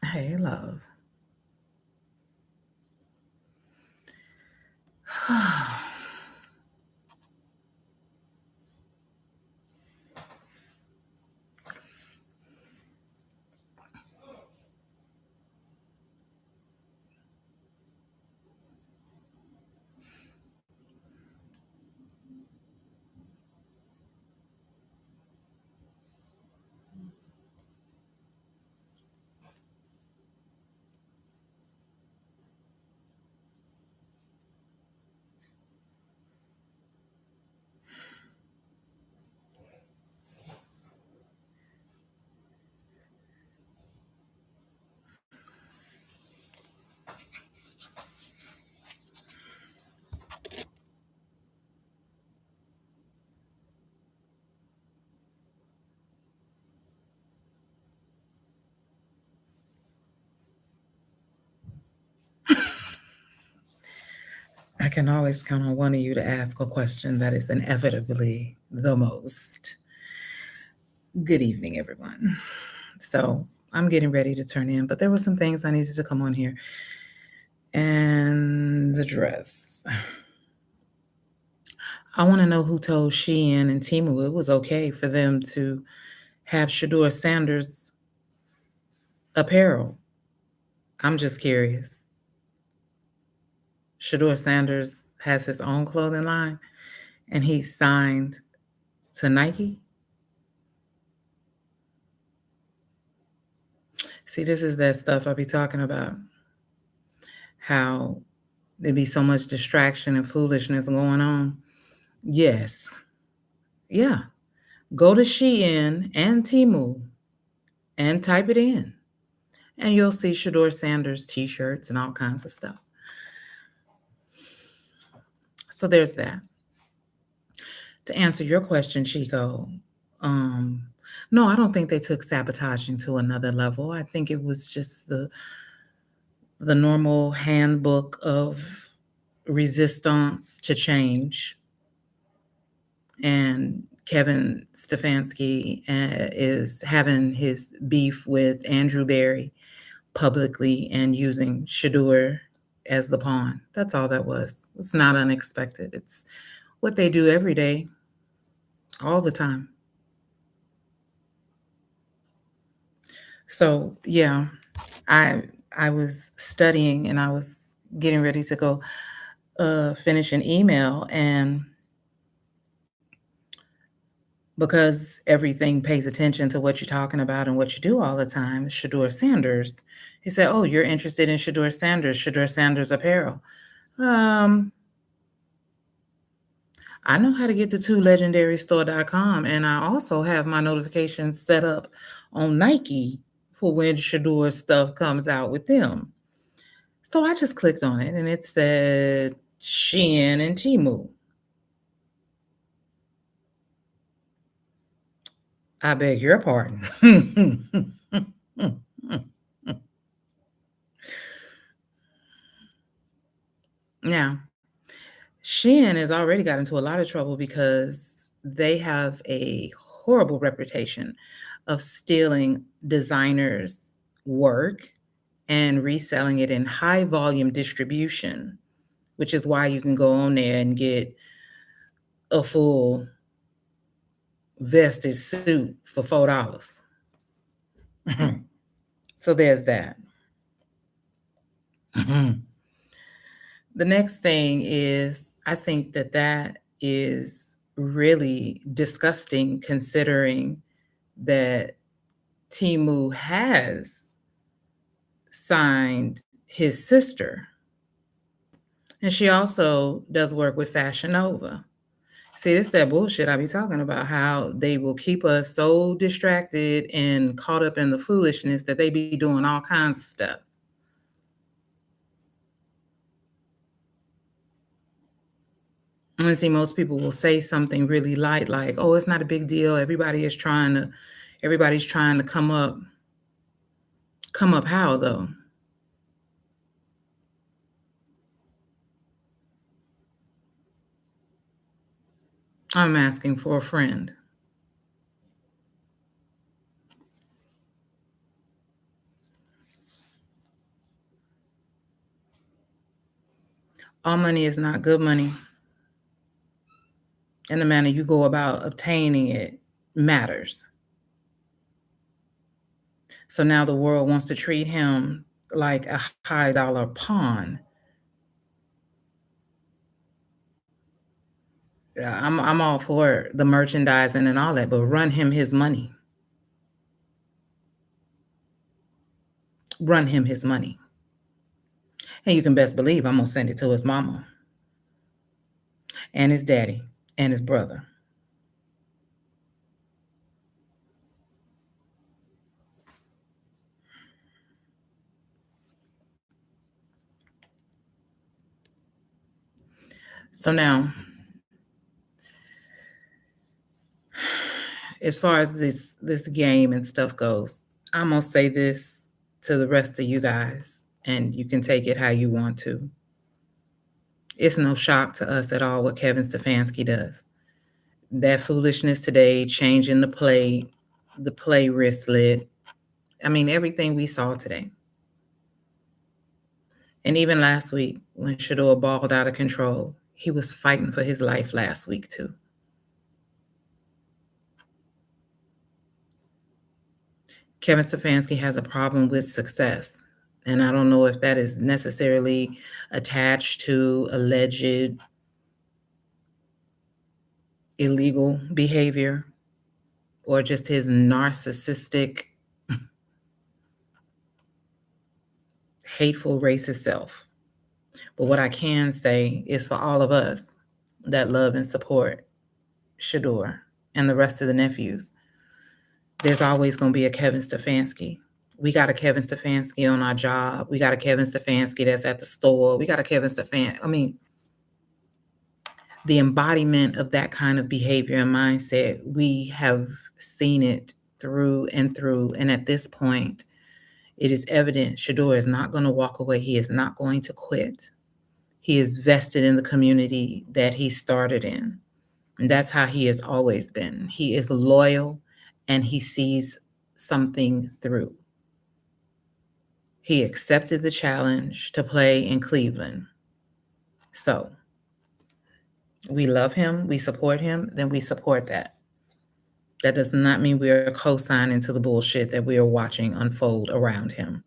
Hey, love. I can always count on one of you to ask a question that is inevitably the most. Good evening, everyone. So I'm getting ready to turn in, but there were some things I needed to come on here and address. I want to know who told Shein and Timu it was okay for them to have Shador Sanders apparel. I'm just curious. Shador Sanders has his own clothing line and he's signed to Nike. See, this is that stuff I be talking about. How there be so much distraction and foolishness going on. Yes. Yeah. Go to Shein and Timu and type it in. And you'll see Shador Sanders t-shirts and all kinds of stuff. So there's that. To answer your question, Chico, no, I don't think they took sabotaging to another level. I think it was just the normal handbook of resistance to change. And Kevin Stefanski is having his beef with Andrew Berry publicly and using Shador as the pawn. That's all that was. It's not unexpected. It's what they do every day, all the time. So yeah, I was studying and I was getting ready to go finish an email, and because everything pays attention to what you're talking about and what you do all the time, Shador Sanders, he said, "Oh, you're interested in Shador Sanders apparel." Um, I know how to get to twolegendarystore.com, and I also have my notifications set up on Nike for when Shador stuff comes out with them. So I just clicked on it and it said Shein and Timu. I beg your pardon. Now, Shein has already got into a lot of trouble because they have a horrible reputation of stealing designers' work and reselling it in high volume distribution, which is why you can go on there and get a full vested suit for $4. So there's that. The next thing is, I think that that is really disgusting considering that Timu has signed his sister. And she also does work with Fashion Nova. See, it's that bullshit I be talking about, how they will keep us so distracted and caught up in the foolishness that they be doing all kinds of stuff. And see, most people will say something really light, like, "Oh, it's not a big deal. Everybody's trying to come up." Come up how though? I'm asking for a friend. All money is not good money, and the manner you go about obtaining it matters. So now the world wants to treat him like a high dollar pawn. Yeah, I'm all for the merchandising and all that, but run him his money. Run him his money. And you can best believe I'm gonna send it to his mama and his daddy and his brother. So now, as far as this game and stuff goes, I'm gonna say this to the rest of you guys, and you can take it how you want to. It's no shock to us at all what Kevin Stefanski does. That foolishness today, changing the play wristlet. I mean, everything we saw today. And even last week, when Shador balled out of control, he was fighting for his life last week, too. Kevin Stefanski has a problem with success. And I don't know if that is necessarily attached to alleged illegal behavior or just his narcissistic, hateful, racist self. But what I can say is for all of us that love and support Shador and the rest of the nephews, there's always going to be a Kevin Stefanski. We got a Kevin Stefanski on our job. We got a Kevin Stefanski that's at the store. We got a Kevin Stefanski. I mean, the embodiment of that kind of behavior and mindset, we have seen it through and through. And at this point, it is evident Shador is not going to walk away. He is not going to quit. He is vested in the community that he started in. And that's how he has always been. He is loyal and he sees something through. He accepted the challenge to play in Cleveland. So we love him, we support him, then we support that. That does not mean we are co signing to the bullshit that we are watching unfold around him.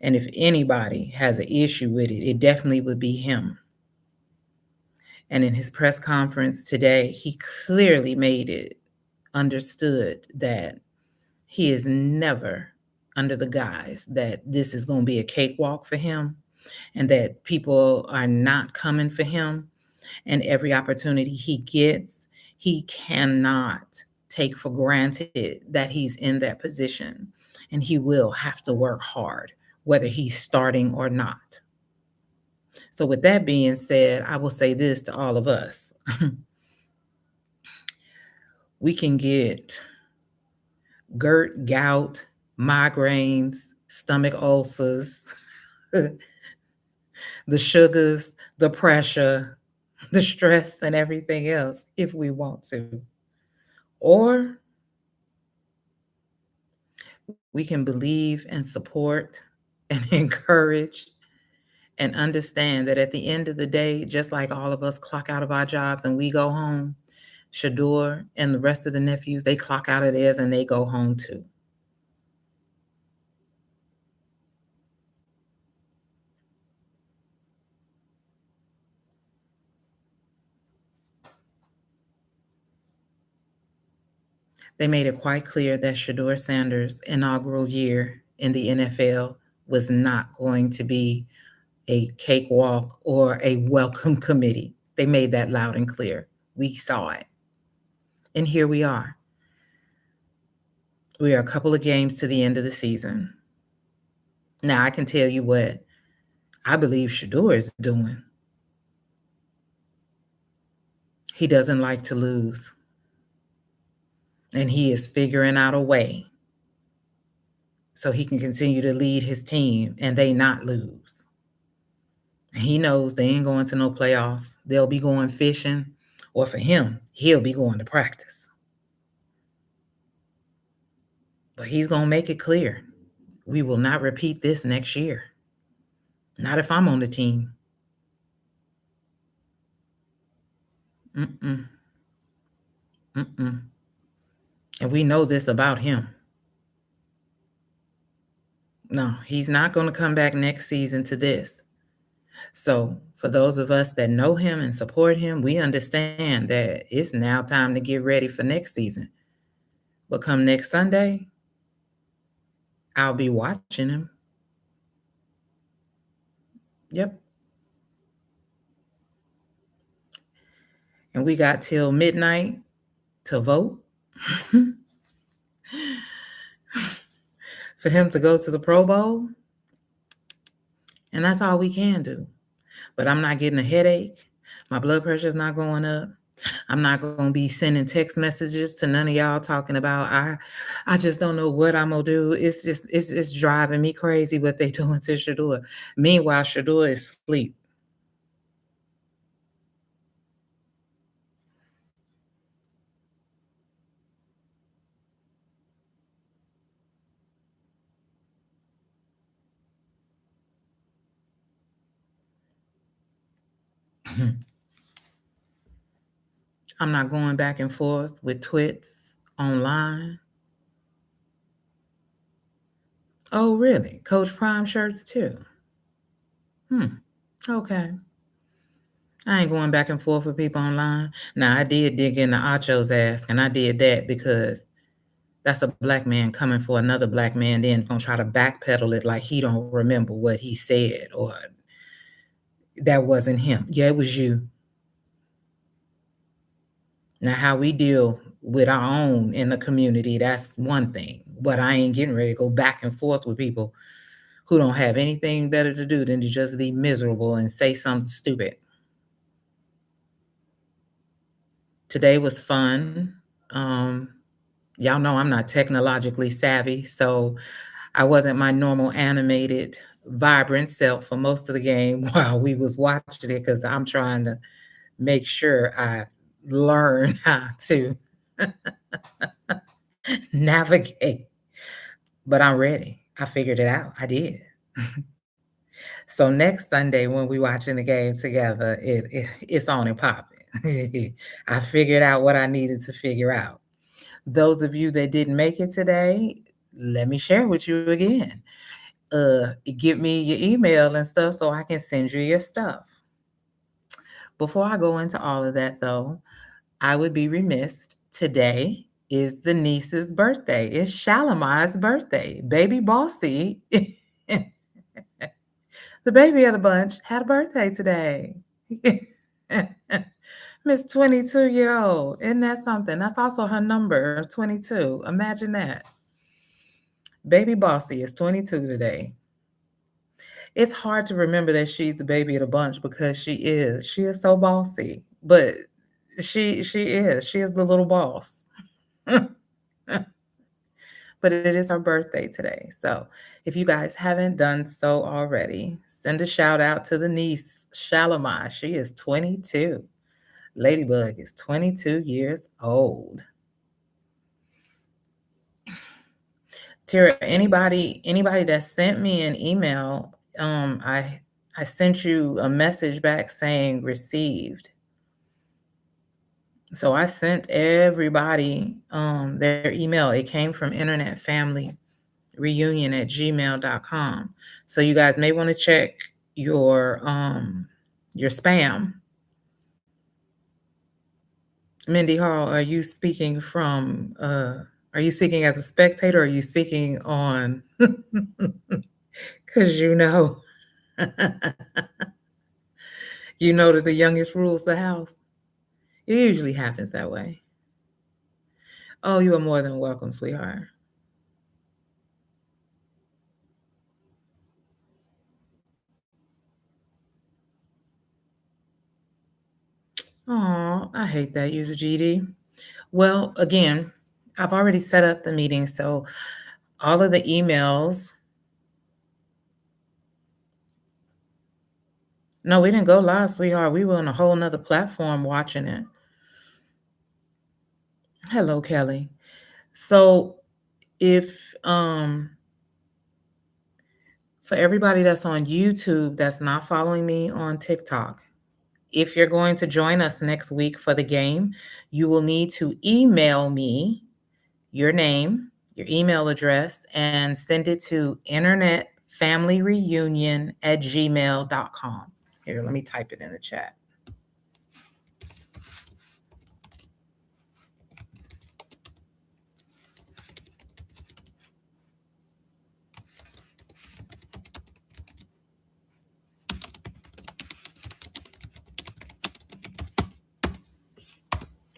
And if anybody has an issue with it, it definitely would be him. And in his press conference today, he clearly made it understood that he is never under the guise that this is going to be a cakewalk for him and that people are not coming for him. And every opportunity he gets, he cannot take for granted that he's in that position. And he will have to work hard, whether he's starting or not. So, with that being said, I will say this to all of us: we can get GERD, gout, migraines, stomach ulcers, the sugars, the pressure, the stress, and everything else if we want to. Or we can believe and support and encourage and understand that at the end of the day, just like all of us clock out of our jobs and we go home, Shador and the rest of the nephews, they clock out of theirs and they go home too. They made it quite clear that Shador Sanders' inaugural year in the NFL was not going to be a cakewalk or a welcome committee. They made that loud and clear. We saw it. And here we are. We are a couple of games to the end of the season. Now, I can tell you what I believe Shador is doing. He doesn't like to lose, and he is figuring out a way so he can continue to lead his team and they not lose. And he knows they ain't going to no playoffs. They'll be going fishing, or for him, he'll be going to practice. But he's going to make it clear we will not repeat this next year. Not if I'm on the team. Mm-mm, mm-mm. And we know this about him. No, he's not going to come back next season to this. So, for those of us that know him and support him, we understand that it's now time to get ready for next season. But come next Sunday, I'll be watching him. Yep. And we got till midnight to vote for him to go to the Pro Bowl. And that's all we can do. But I'm not getting a headache. My blood pressure is not going up. I'm not going to be sending text messages to none of y'all talking about I just don't know what I'm gonna do. It's driving me crazy what they doing to Shadua. Meanwhile, Shadua is asleep. I'm not going back and forth with twits online. Oh, really? Coach Prime shirts too. Okay. I ain't going back and forth with people online. Now, I did dig into Acho's ass, and I did that because that's a black man coming for another black man, then gonna try to backpedal it like he don't remember what he said or that wasn't him. Yeah, it was you. Now, how we deal with our own in the community, that's one thing. But I ain't getting ready to go back and forth with people who don't have anything better to do than to just be miserable and say something stupid. Today was fun. Um, y'all know I'm not technologically savvy, so I wasn't my normal animated, vibrant self for most of the game while we was watching it because I'm trying to make sure I learn how to navigate. But I'm ready. I figured it out. I did. So next Sunday when we watching the game together, it's on and popping. I figured out what I needed to figure out. Those of you that didn't make it today, let me share with you again. Give me your email and stuff so I can send you your stuff. Before I go into all of that, though, I would be remiss. Today is the niece's birthday. It's Shalamar's birthday. Baby Bossy, the baby of the bunch, had a birthday today. Miss 22-year-old. Isn't that something? That's also her number, 22. Imagine that. Baby Bossy is 22 today. It's hard to remember that she's the baby of the bunch because she is. She is so bossy, but she is. She is the little boss. But it is her birthday today. So if you guys haven't done so already, send a shout out to the niece, Shalimar. She is 22. Ladybug is 22 years old. Tara, anybody that sent me an email, I sent you a message back saying received. So I sent everybody their email. It came from Internet Family Reunion at gmail.com. So you guys may want to check your spam. Mindy Hall, are you speaking are you speaking as a spectator or are you speaking on because you know that the youngest rules the house. It usually happens that way. Oh, you are more than welcome, sweetheart. Aw, I hate that, user GD. Well, again, I've already set up the meeting, so all of the emails. No, we didn't go live, sweetheart. We were on a whole nother platform watching it. Hello, Kelly. So if for everybody that's on YouTube that's not following me on TikTok, if you're going to join us next week for the game, you will need to email me your name, your email address, and send it to internetfamilyreunion@gmail.com. Here, let me type it in the chat.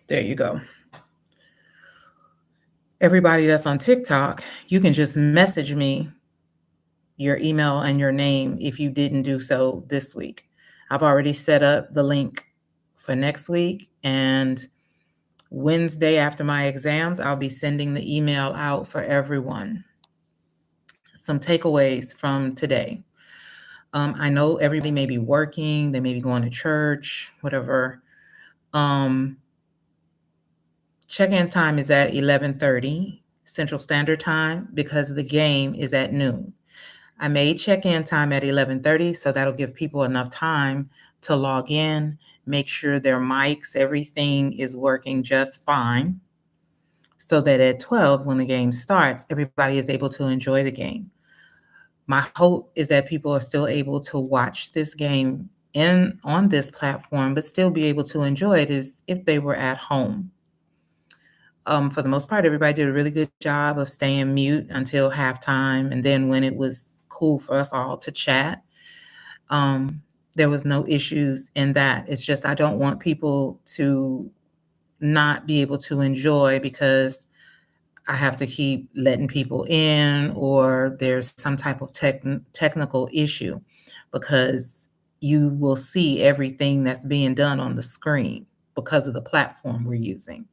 There you go. Everybody that's on TikTok, you can just message me your email and your name if you didn't do so this week. I've already set up the link for next week, and Wednesday after my exams, I'll be sending the email out for everyone. Some takeaways from today. I know everybody may be working, they may be going to church, whatever. Check-in time is at 11:30 Central Standard Time because the game is at noon. I made check-in time at 11:30, so that'll give people enough time to log in, make sure their mics, everything is working just fine, so that at 12, when the game starts, everybody is able to enjoy the game. My hope is that people are still able to watch this game on this platform, but still be able to enjoy it as if they were at home. For the most part, everybody did a really good job of staying mute until halftime, and then when it was cool for us all to chat, there was no issues in that. It's just I don't want people to not be able to enjoy because I have to keep letting people in or there's some type of technical issue, because you will see everything that's being done on the screen because of the platform we're using.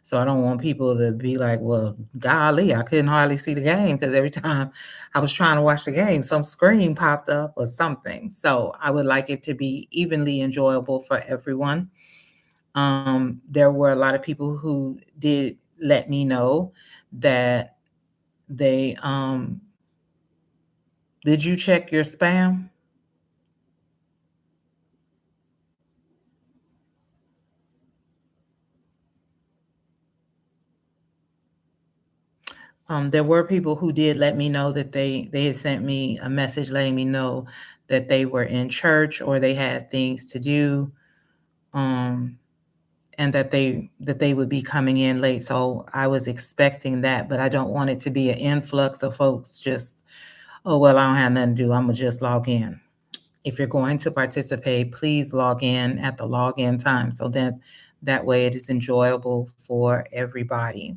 So I don't want people to be like, well, golly, I couldn't hardly see the game because every time I was trying to watch the game, some screen popped up or something. So I would like it to be evenly enjoyable for everyone. There were a lot of people who did let me know that they did you check your spam? There were people who did let me know that they had sent me a message letting me know that they were in church or they had things to do, um, and that they would be coming in late. So I was expecting that, but I don't want it to be an influx of folks just, oh well, I don't have nothing to do. I'm gonna just log in. If you're going to participate, please log in at the login time so that that way it is enjoyable for everybody.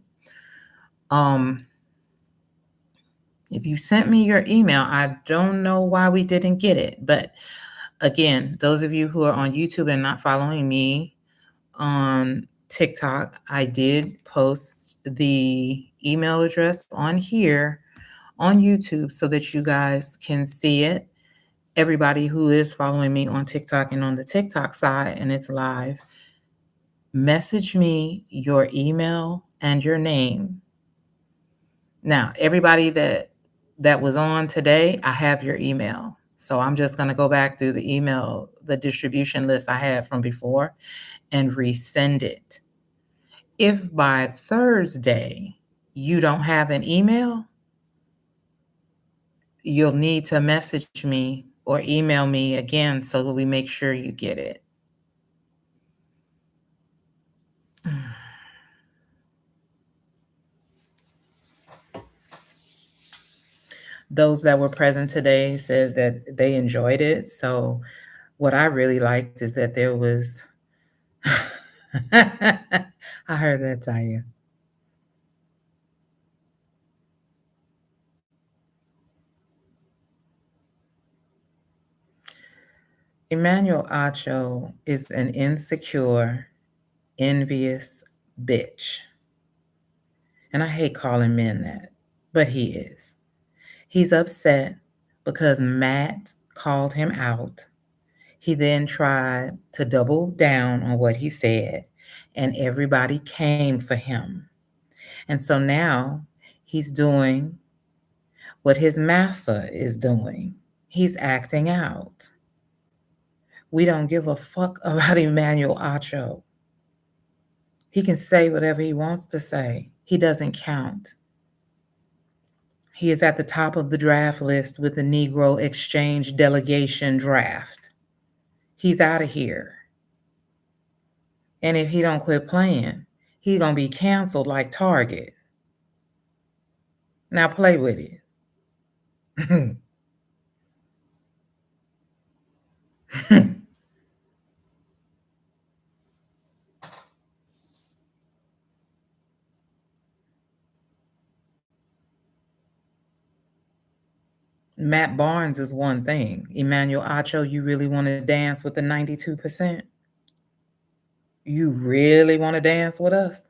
Um, if you sent me your email, I don't know why we didn't get it. But again, those of you who are on YouTube and not following me on TikTok, I did post the email address on here on YouTube so that you guys can see it. Everybody who is following me on TikTok and on the TikTok side, and it's live, message me your email and your name. Now, everybody that was on today, I have your email. So I'm just going to go back through the email, the distribution list I had from before, and resend it. If by Thursday you don't have an email, you'll need to message me or email me again so that we make sure you get it. Those that were present today said that they enjoyed it. So what I really liked is that there was I heard that, Tanya. Emmanuel Acho is an insecure envious bitch. And I hate calling men that, but he is. He's upset because Matt called him out. He then tried to double down on what he said, and everybody came for him. And so now he's doing what his master is doing. He's acting out. We don't give a fuck about Emmanuel Acho. He can say whatever he wants to say. He doesn't count. He is at the top of the draft list with the Negro Exchange Delegation draft. He's out of here. And if he don't quit playing, he's going to be canceled like Target. Now play with it. Matt Barnes is one thing. Emmanuel Acho, you really want to dance with the 92%? You really want to dance with us?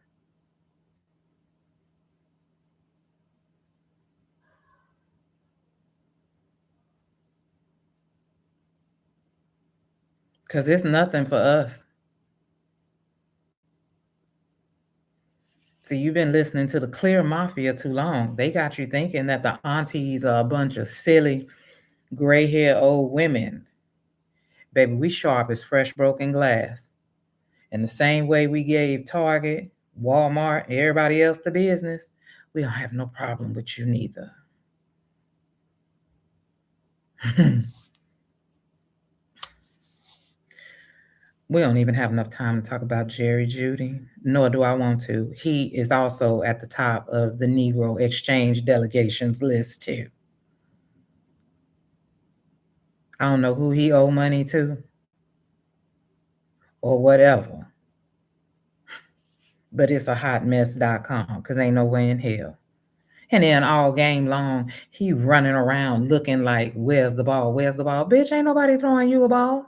Because it's nothing for us. See, you've been listening to the Clear Mafia too long. They got you thinking that the aunties are a bunch of silly, gray-haired old women. Baby, we sharp as fresh broken glass. And the same way we gave Target, Walmart, everybody else the business, we don't have no problem with you neither. We don't even have enough time to talk about Jerry Judy, nor do I want to. He is also at the top of the Negro Exchange Delegations list, too. I don't know who he owe money to or whatever, but it's a hotmess.com because ain't no way in hell. And then all game long, he running around looking like, where's the ball? Where's the ball? Bitch, ain't nobody throwing you a ball.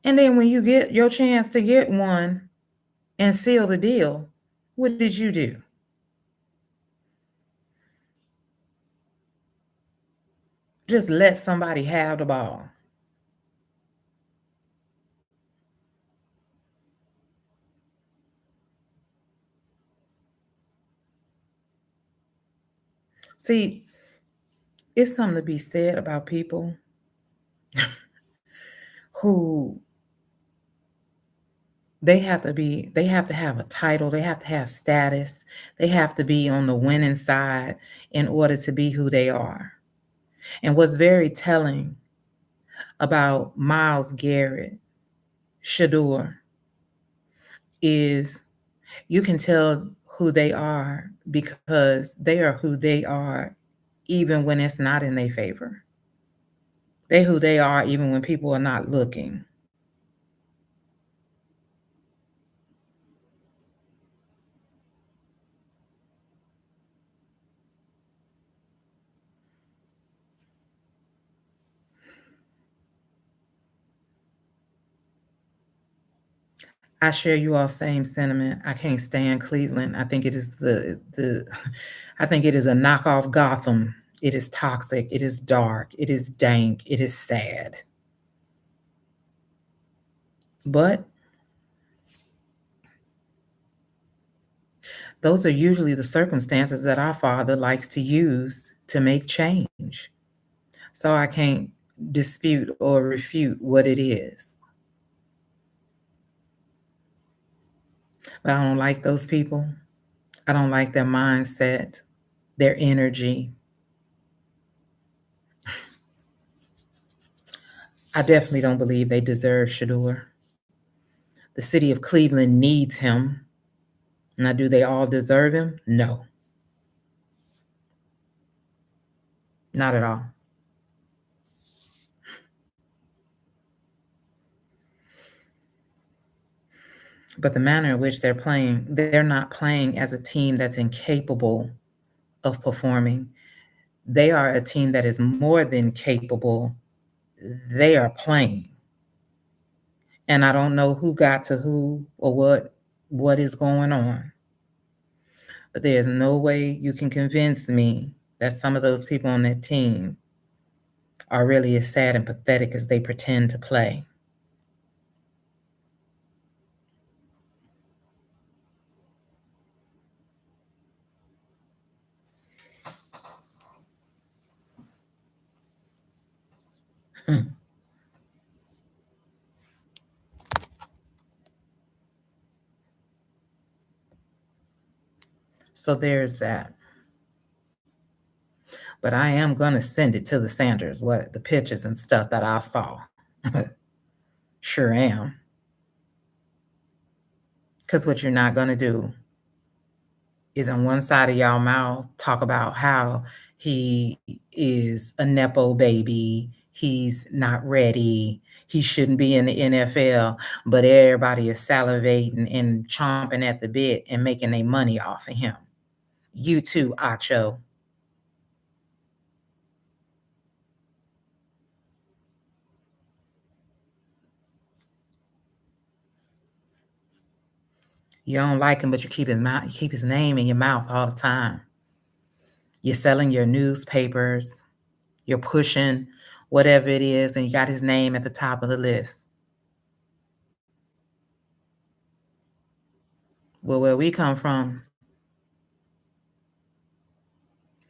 And then when you get your chance to get one and seal the deal, what did you do? Just let somebody have the ball. See, it's something to be said about people who they have to have a title, they have to have status, they have to be on the winning side in order to be who they are. And what's very telling about Myles Garrett, Shedeur, is you can tell who they are because they are who they are even when it's not in their favor. They who they are even when people are not looking. I share you all same sentiment. I can't stand Cleveland. I think it is I think it is a knockoff Gotham. It is toxic. It is dark. It is dank. It is sad. But those are usually the circumstances that our Father likes to use to make change. So I can't dispute or refute what it is. But I don't like those people. I don't like their mindset, their energy. I definitely don't believe they deserve Shedeur. The city of Cleveland needs him. Now, do they all deserve him? No, not at all. But the manner in which they're playing, they're not playing as a team that's incapable of performing. They are a team that is more than capable. They are playing. and I don't know who got to who or what is going on. But there's no way you can convince me that some of those people on that team are really as sad and pathetic as they pretend to play. Hmm. So there's that. But I am gonna send it to the Sanders, what the pictures and stuff that I saw. Sure am. Because what you're not gonna do is on one side of y'all mouth talk about how he is a nepo baby, he's not ready, he shouldn't be in the NFL, but everybody is salivating and chomping at the bit and making their money off of him. You too, Acho. You don't like him, but you keep his mouth, you keep his name in your mouth all the time. You're selling your newspapers, you're pushing whatever it is, and you got his name at the top of the list. Well, where we come from,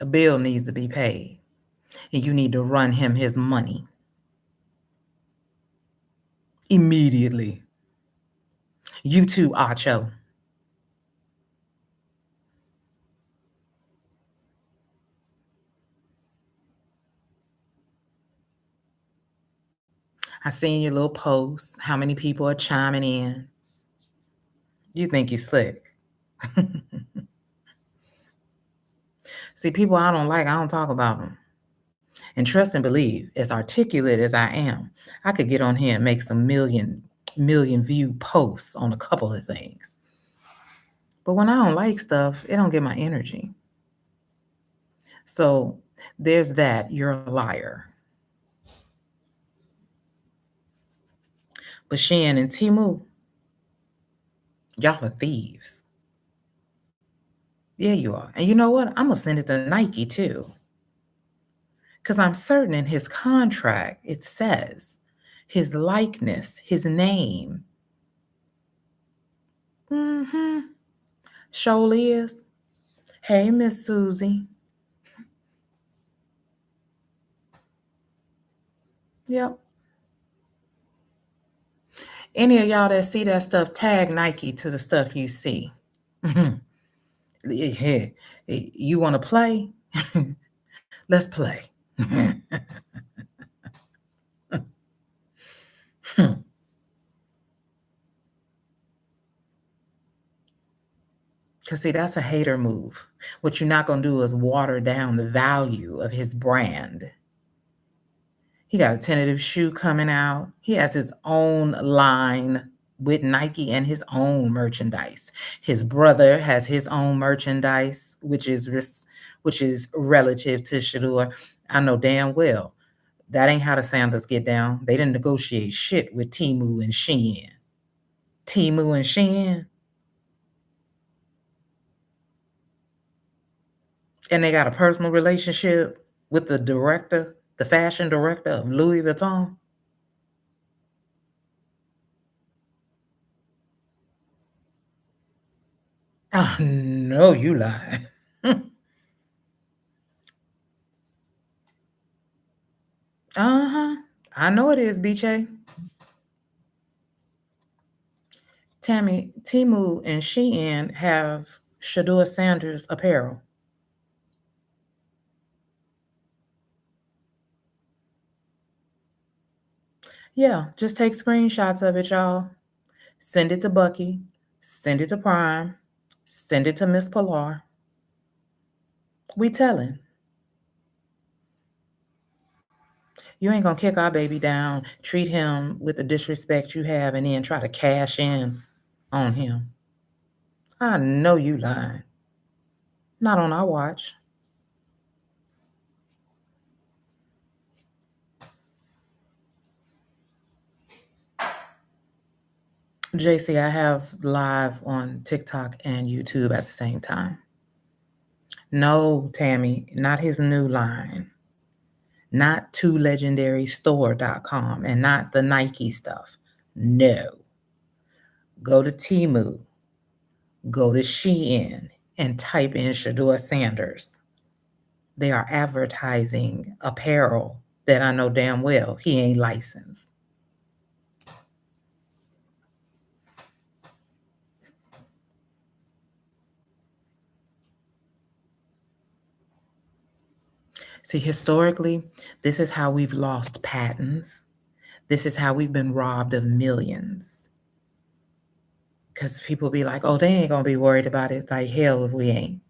a bill needs to be paid, and you need to run him his money immediately. You too, Acho. I seen your little post, how many people are chiming in. You think you slick. See, people I don't like, I don't talk about them. And trust and believe, as articulate as I am, I could get on here and make some million view posts on a couple of things. But when I don't like stuff, it don't get my energy. So there's that. You're a liar. But Shan and Timu, y'all are thieves. Yeah, you are. And you know what? I'm gonna send it to Nike too. Because I'm certain in his contract it says his likeness, his name. Mm-hmm. Surely is. Hey, Miss Susie. Yep. Any of y'all that see that stuff, tag Nike to the stuff you see. Yeah. You want to play? Let's play. Because, see, that's a hater move. What you're not going to do is water down the value of his brand. He got a tentative shoe coming out. He has his own line with Nike and his own merchandise. His brother has his own merchandise, which is relative to Shador. I know damn well that ain't how the Sanders get down. They didn't negotiate shit with Timu and Shein. Timu and Shein, and they got a personal relationship with the director, the fashion director of Louis Vuitton. Oh, no, you lie. Uh-huh. I know it is, BJ. Tammy, Timu and Shein have Shador Sanders apparel. Yeah, just take screenshots of it, y'all. Send it to Bucky. Send it to Prime. Send it to Miss Pilar. We telling. You ain't gonna kick our baby down, treat him with the disrespect you have, and then try to cash in on him. I know you lying. Not on our watch. JC, I have live on TikTok and YouTube at the same time. No, Tammy, not his new line, not twolegendarystore.com and not the Nike stuff. No. Go to Temu, go to Shein, and type in Shador Sanders. They are advertising apparel that I know damn well he ain't licensed. See, historically, this is how we've lost patents. This is how we've been robbed of millions. Because people be like, oh, they ain't going to be worried about it. Like, hell if we ain't.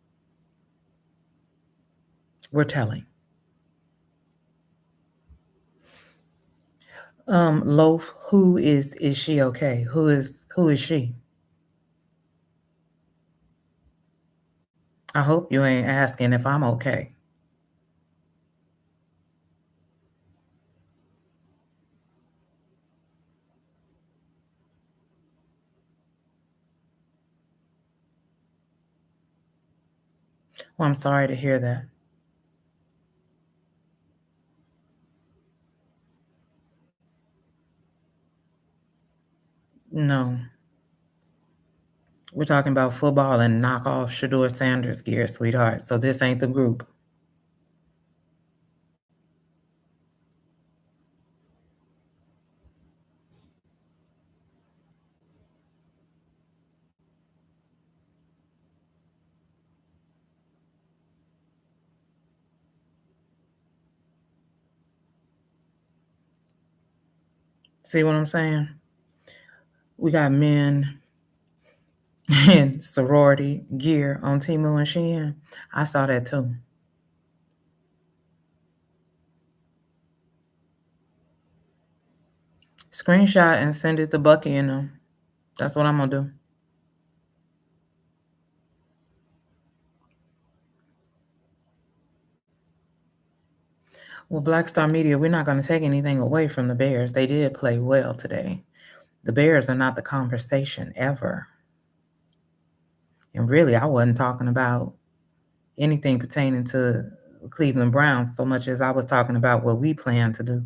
We're telling. Loaf, who is she okay? Who is she? I hope you ain't asking if I'm okay. Well, I'm sorry to hear that. No. We're talking about football and knock off Shador Sanders gear, sweetheart. So this ain't the group. See what I'm saying? We got men in sorority gear on Temu and Shein. I saw that too. Screenshot and send it to Bucky and them. That's what I'm gonna do. Well, Black Star Media, we're not going to take anything away from the Bears. They did play well today. The Bears are not the conversation ever. And really, I wasn't talking about anything pertaining to Cleveland Browns so much as I was talking about what we plan to do.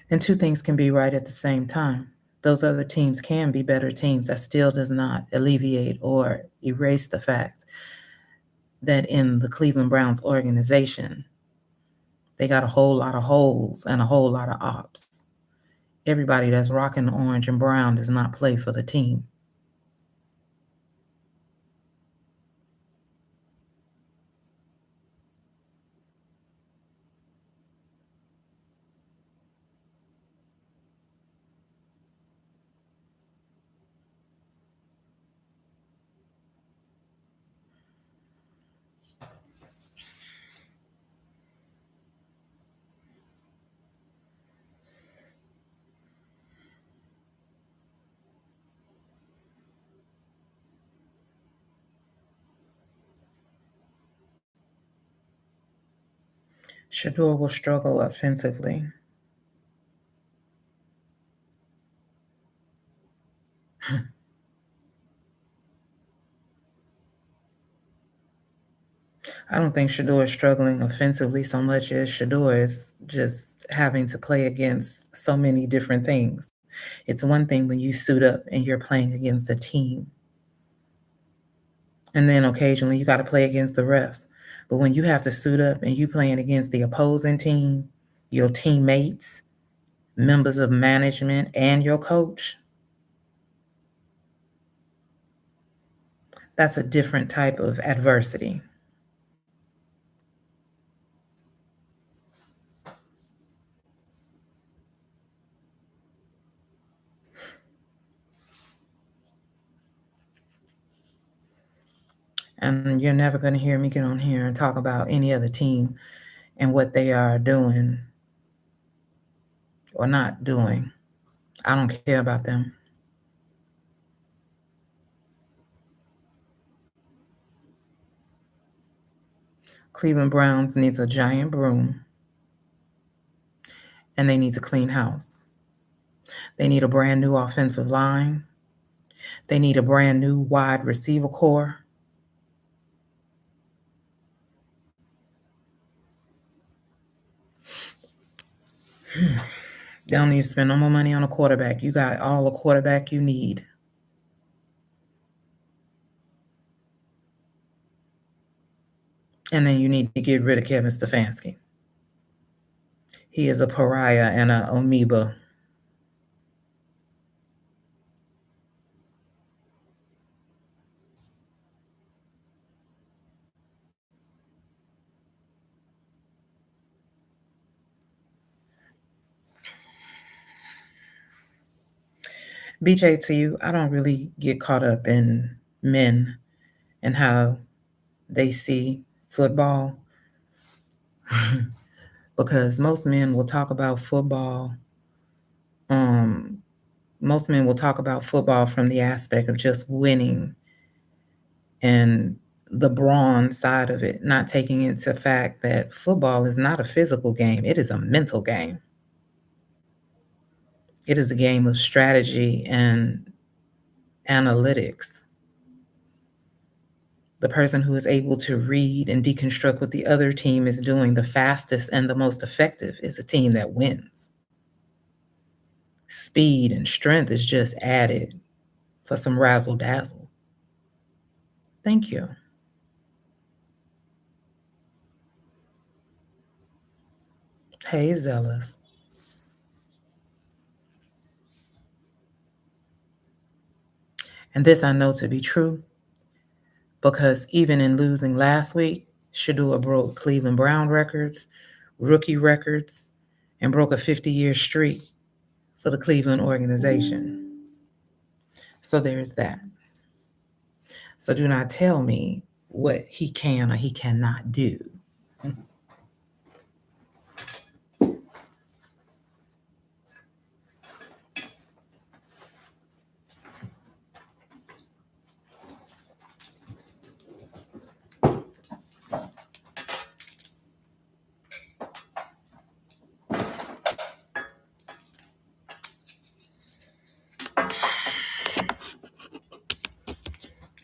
And two things can be right at the same time. Those other teams can be better teams. That still does not alleviate or erase the fact that in the Cleveland Browns organization, they got a whole lot of holes and a whole lot of ops. Everybody that's rocking the orange and brown does not play for the team. Shador will struggle offensively. I don't think Shador is struggling offensively so much as Shador is just having to play against so many different things. It's one thing when you suit up and you're playing against a team. And then occasionally you got to play against the refs. But when you have to suit up and you playing against the opposing team, your teammates, members of management, and your coach, that's a different type of adversity. And you're never going to hear me get on here and talk about any other team and what they are doing or not doing. I don't care about them. Cleveland Browns needs a giant broom, and they need to clean house. They need a brand new offensive line. They need a brand new wide receiver core. They don't need to spend no more money on a quarterback. You got all the quarterback you need. And then you need to get rid of Kevin Stefanski. He is a pariah and an amoeba. BJ, to you, I don't really get caught up in men and how they see football because most men will talk about football. Most men will talk about football from the aspect of just winning and the brawn side of it, not taking into fact that football is not a physical game, it is a mental game. It is a game of strategy and analytics. The person who is able to read and deconstruct what the other team is doing the fastest and the most effective is a team that wins. Speed and strength is just added for some razzle dazzle. Thank you. Hey, Zealous. And this I know to be true because even in losing last week, Shadua broke Cleveland Brown records, rookie records, and broke a 50-year streak for the Cleveland organization. So there's that. So do not tell me what he can or he cannot do.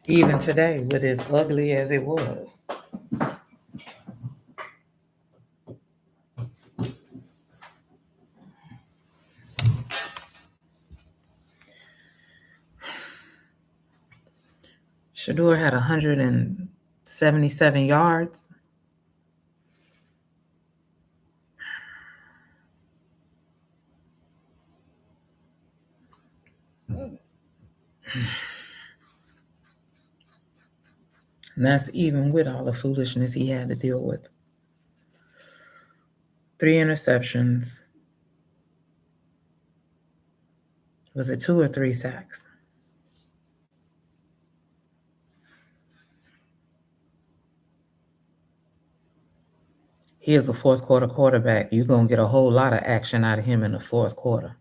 Even today, with as ugly as it was. Shador had 177 yards. And that's even with all the foolishness he had to deal with. 3 interceptions. Was it 2 or 3 sacks? He is a fourth quarter quarterback. You're going to get a whole lot of action out of him in the fourth quarter.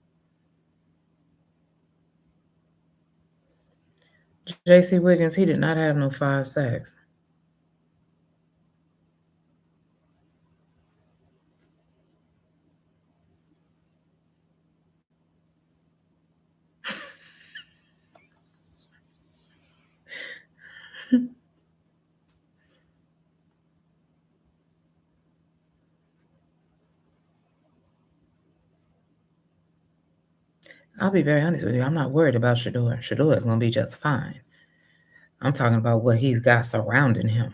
J.C. Wiggins, he did not have no 5 sacks. I'll be very honest with you. I'm not worried about Shador. Shador is going to be just fine. I'm talking about what he's got surrounding him.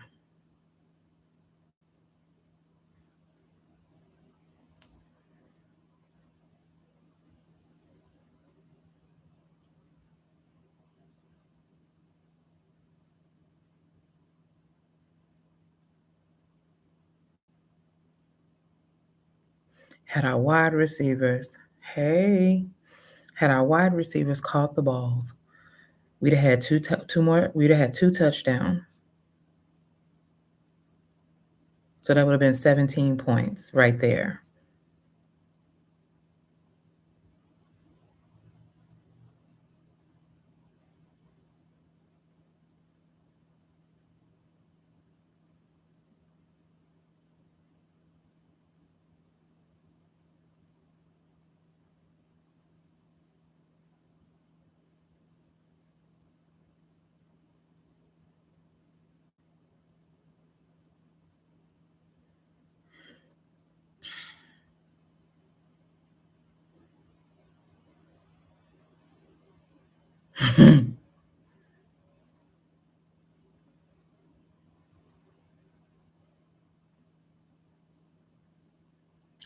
Had our wide receivers caught the balls, we'd have had we'd have had 2 touchdowns. So that would have been 17 points right there.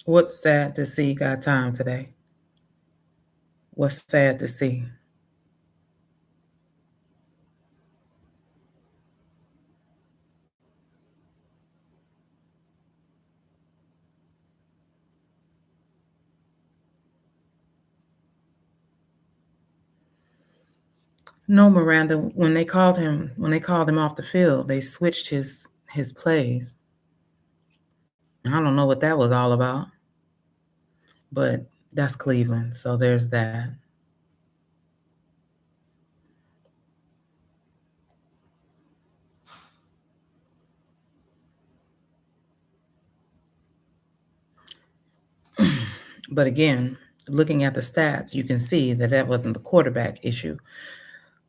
What's sad to see got time today? What's sad to see? No, Miranda, when they called him off the field, they switched his plays. I don't know what that was all about, but that's Cleveland, so there's that. But again, looking at the stats, you can see that that wasn't the quarterback issue.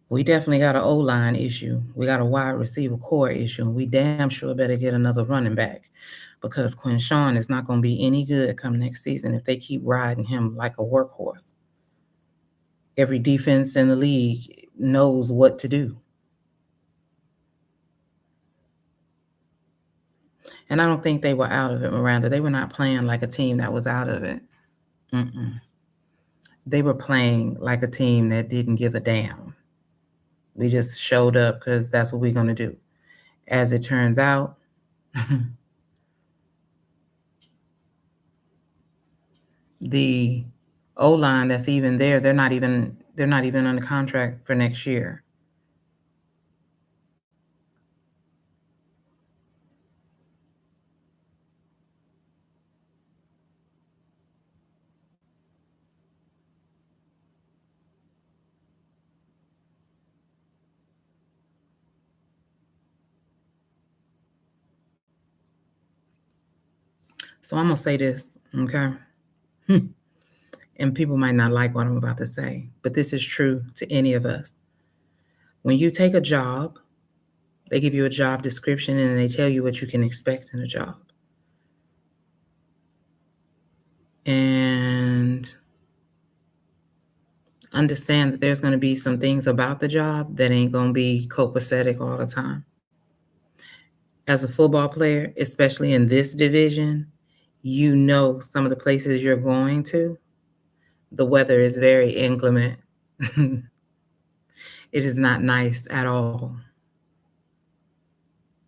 We definitely got an O-line issue. We got a wide receiver core issue, and we damn sure better get another running back because Quinshawn is not going to be any good come next season if they keep riding him like a workhorse. Every defense in the league knows what to do. And I don't think they were out of it, Miranda. They were not playing like a team that was out of it. Mm-mm. They were playing like a team that didn't give a damn. We just showed up because that's what we're going to do. As it turns out, the O-line that's even there, they're not even on the contract for next year. So I'm gonna say this, okay? Hmm. And people might not like what I'm about to say, but this is true to any of us. When you take a job, they give you a job description and they tell you what you can expect in a job. And understand that there's going to be some things about the job that ain't going to be copacetic all the time. As a football player, especially in this division, you know some of the places you're going to, the weather is very inclement. It is not nice at all.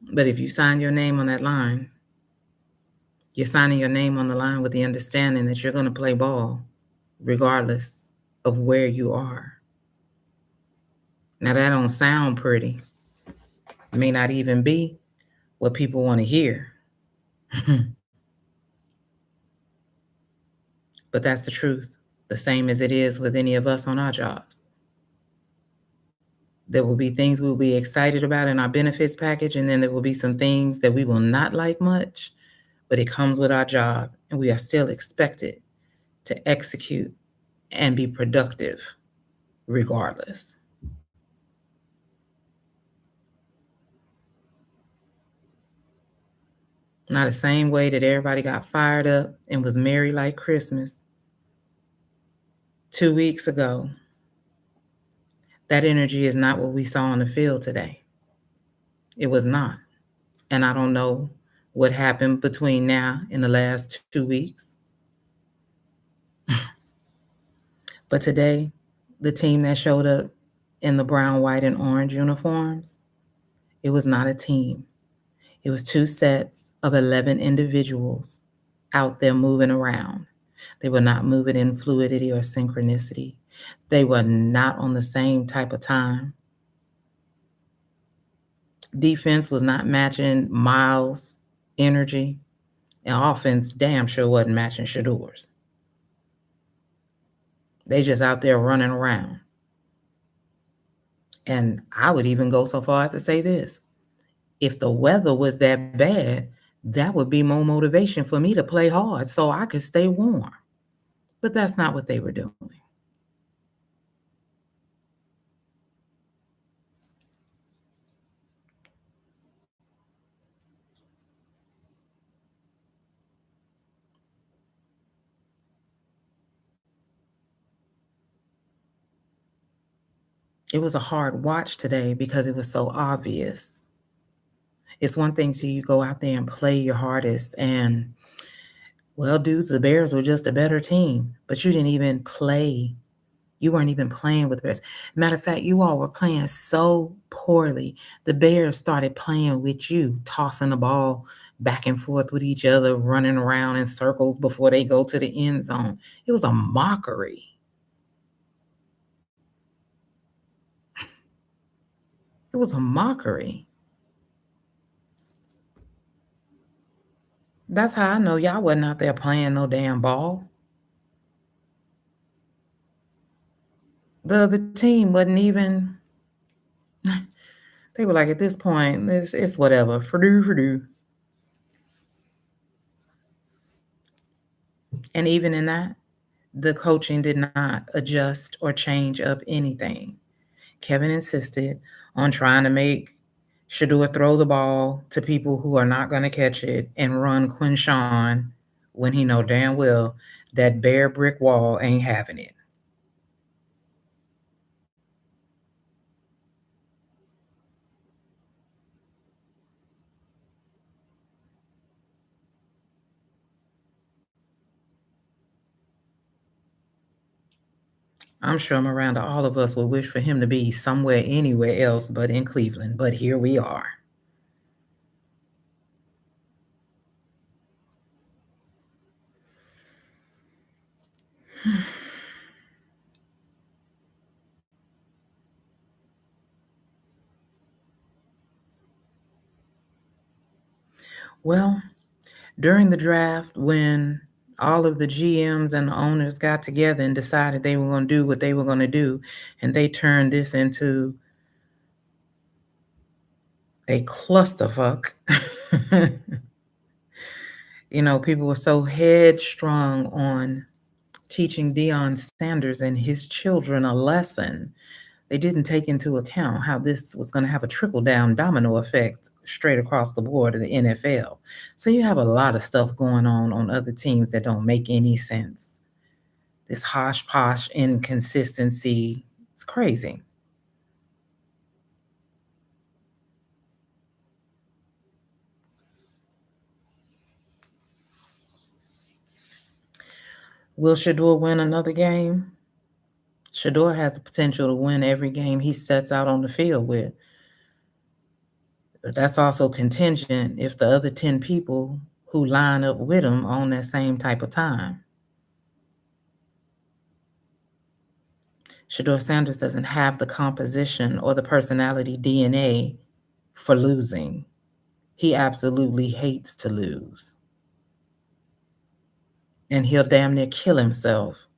But if you sign your name on that line, you're signing your name on the line with the understanding that you're going to play ball regardless of where you are. Now, that don't sound pretty. It may not even be what people want to hear. But that's the truth, the same as it is with any of us on our jobs. There will be things we'll be excited about in our benefits package, and then there will be some things that we will not like much, but it comes with our job, and we are still expected to execute and be productive regardless. Now, the same way that everybody got fired up and was merry like Christmas 2 weeks ago, that energy is not what we saw on the field today. It was not. And I don't know what happened between now and the last 2 weeks. But today, the team that showed up in the brown, white, and orange uniforms, it was not a team. It was two sets of 11 individuals out there moving around. They were not moving in fluidity or synchronicity. They were not on the same type of time. Defense was not matching Miles' energy, and offense damn sure wasn't matching Shador's. They just out there running around. And I would even go so far as to say this. If the weather was that bad, that would be more motivation for me to play hard so I could stay warm. But that's not what they were doing. It was a hard watch today because it was so obvious. It's one thing to you go out there and play your hardest and, well, dudes, the Bears were just a better team, but you didn't even play. You weren't even playing with the Bears. Matter of fact, you all were playing so poorly. The Bears started playing with you, tossing the ball back and forth with each other, running around in circles before they go to the end zone. It was a mockery. It was a mockery. That's how I know y'all wasn't out there playing no damn ball. The other team wasn't even they were like, "At this point, it's whatever. For do." And even in that, the coaching did not adjust or change up anything. Kevin insisted on trying to make Shador throw the ball to people who are not gonna catch it and run Quinshawn when he know damn well that bare brick wall ain't having it. I'm sure Miranda, all of us would wish for him to be somewhere anywhere else but in Cleveland, but here we are. Well, during the draft, when all of the GMs and the owners got together and decided they were gonna do what they were gonna do, and they turned this into a clusterfuck. People were so headstrong on teaching Deion Sanders and his children a lesson. They didn't take into account how this was going to have a trickle down domino effect straight across the board of the NFL. So you have a lot of stuff going on other teams that don't make any sense. This hosh posh inconsistency, it's crazy. Will Shador win another game? Shador has the potential to win every game he sets out on the field with. But that's also contingent if the other 10 people who line up with him on that same type of time. Shador Sanders doesn't have the composition or the personality DNA for losing. He absolutely hates to lose. And he'll damn near kill himself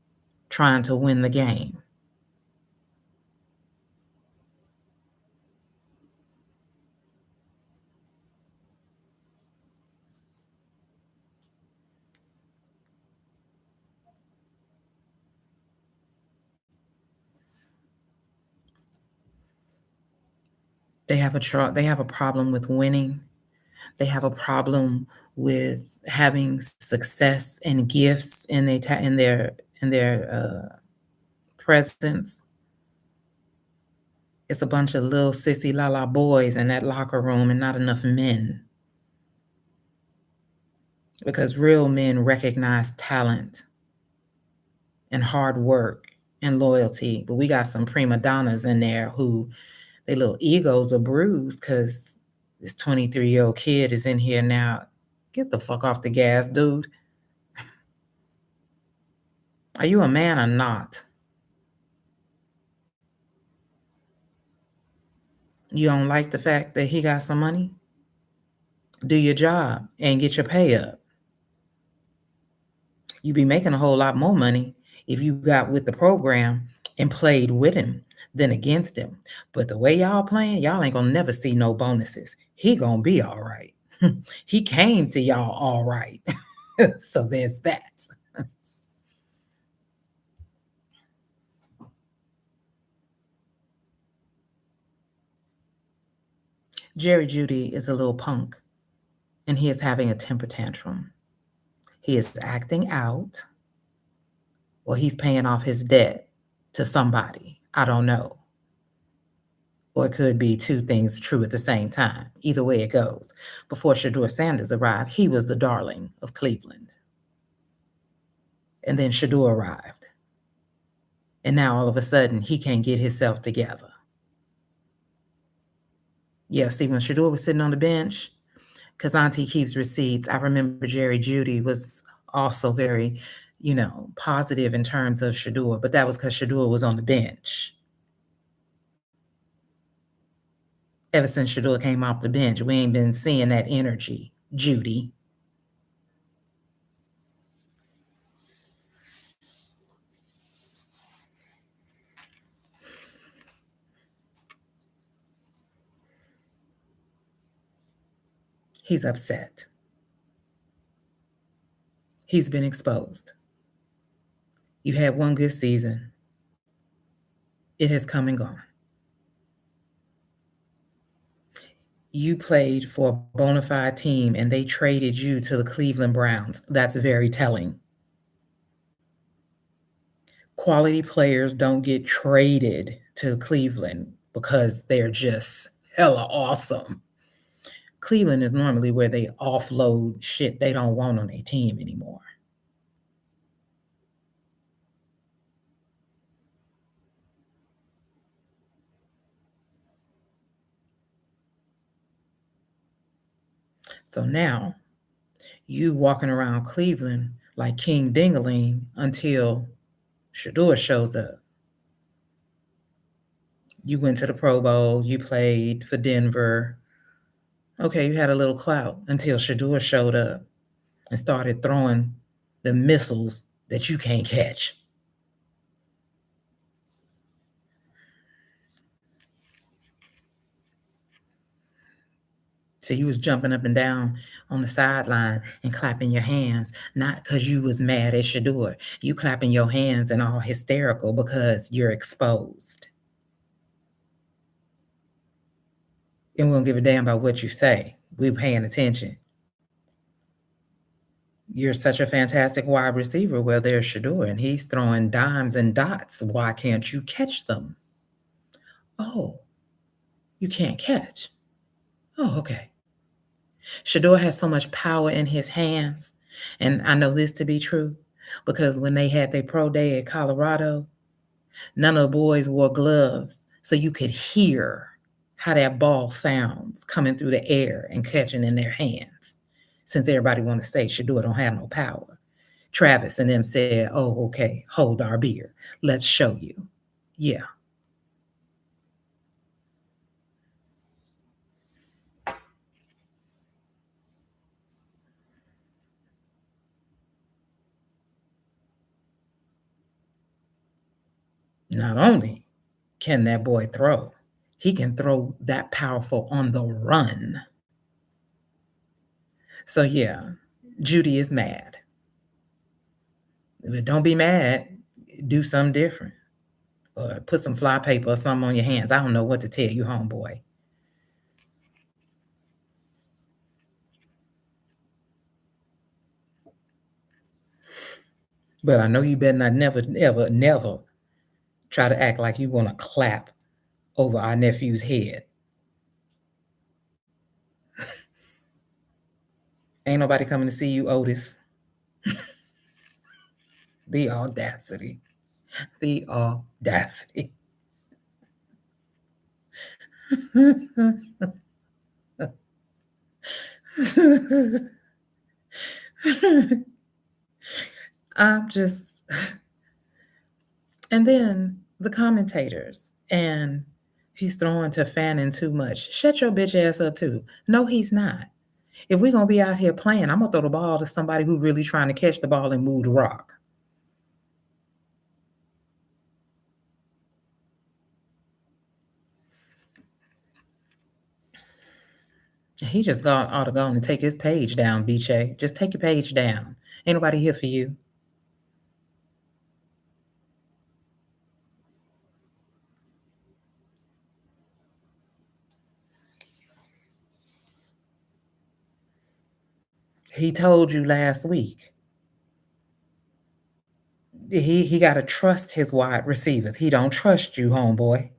trying to win the game. They have a problem with winning. They have a problem with having success and gifts in their presence. It's a bunch of little sissy la la boys in that locker room and not enough men. Because real men recognize talent and hard work and loyalty. But we got some prima donnas in there who their little egos are bruised because this 23-year-old kid is in here now. Get the fuck off the gas, dude. Are you a man or not? You don't like the fact that he got some money? Do your job and get your pay up. You'd be making a whole lot more money if you got with the program and played with him than against him. But the way y'all playing, y'all ain't gonna never see no bonuses. He gonna be all right. He came to y'all all right. So there's that. Jerry Judy is a little punk and he is having a temper tantrum. He is acting out or he's paying off his debt to somebody. I don't know. or it could be two things true at the same time. Either way it goes. Before Shador Sanders arrived, he was the darling of Cleveland. And then Shador arrived. And now all of a sudden, he can't get himself together. Yeah, see, when Shador was sitting on the bench, because Auntie keeps receipts, I remember Jerry Judy was also very, positive in terms of Shador, but that was because Shador was on the bench. Ever since Shador came off the bench, we ain't been seeing that energy, Judy. He's upset. He's been exposed. You had one good season. It has come and gone. You played for a bona fide team and they traded you to the Cleveland Browns. That's very telling. Quality players don't get traded to Cleveland because they're just hella awesome. Cleveland is normally where they offload shit they don't want on their team anymore. So now you walking around Cleveland like King Dingaling until Shador shows up. You went to the Pro Bowl, you played for Denver. Okay, you had a little clout until Shador showed up and started throwing the missiles that you can't catch. So you was jumping up and down on the sideline and clapping your hands, not because you was mad at Shador. You clapping your hands and all hysterical because you're exposed. And we don't give a damn about what you say. We're paying attention. You're such a fantastic wide receiver. Well, there's Shador, and he's throwing dimes and dots. Why can't you catch them? Oh, you can't catch. Oh, okay. Shador has so much power in his hands. And I know this to be true because when they had their pro day at Colorado, none of the boys wore gloves. So you could hear how that ball sounds coming through the air and catching in their hands. Since everybody want to say Shador don't have no power. Travis and them said, oh, okay, hold our beer. Let's show you. Yeah. Not only can that boy throw, he can throw that powerful on the run. So yeah, Judy is mad. But don't be mad. Do something different. Or put some fly paper or something on your hands. I don't know what to tell you, homeboy. But I know you better not never, ever, never try to act like you want to clap over our nephew's head. Ain't nobody coming to see you, Otis. The audacity. The audacity. I'm just, and then the commentators, and he's throwing to Fannin too much. Shut your bitch ass up too. No, he's not. If we're gonna be out here playing, I'm gonna throw the ball to somebody who really trying to catch the ball and move the rock. He just ought to go and take his page down, BJ. Just take your page down. Ain't nobody here for you. He told you last week. He got to trust his wide receivers. He don't trust you, homeboy.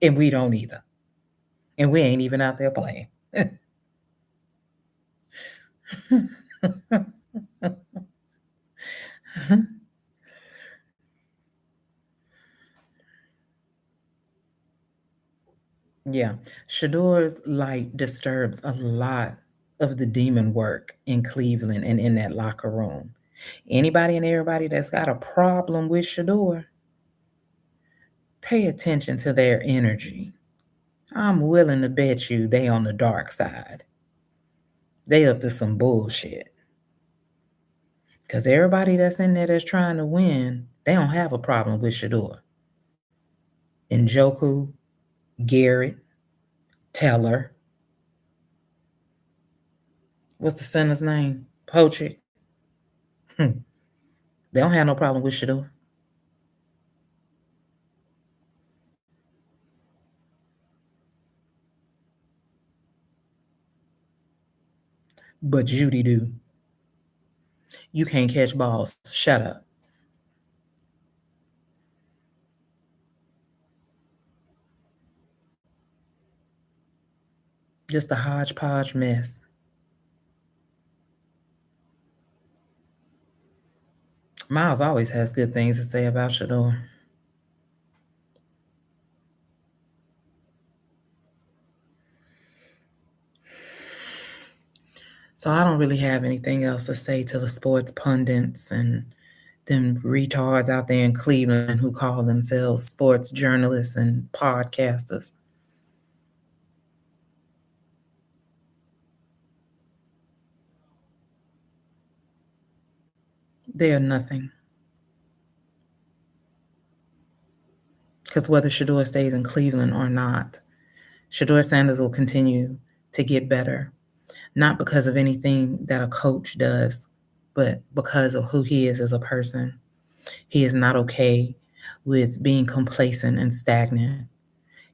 And we don't either. and we ain't even out there playing. Yeah, Shador's light disturbs a lot of the demon work in Cleveland and in that locker room. Anybody and everybody that's got a problem with Shador, pay attention to their energy. I'm willing to bet you they on the dark side. They up to some bullshit. Because everybody that's in there that's trying to win, they don't have a problem with Shador. Njoku, Garrett, Teller. What's the center's name? Potrick. They don't have no problem with Shador. But Judy do. You can't catch balls. Shut up. Just a hodgepodge mess. Miles always has good things to say about Shador. So I don't really have anything else to say to the sports pundits and them retards out there in Cleveland who call themselves sports journalists and podcasters. They are nothing. Because whether Shador stays in Cleveland or not, Shador Sanders will continue to get better, not because of anything that a coach does, but because of who he is as a person. He is not okay with being complacent and stagnant.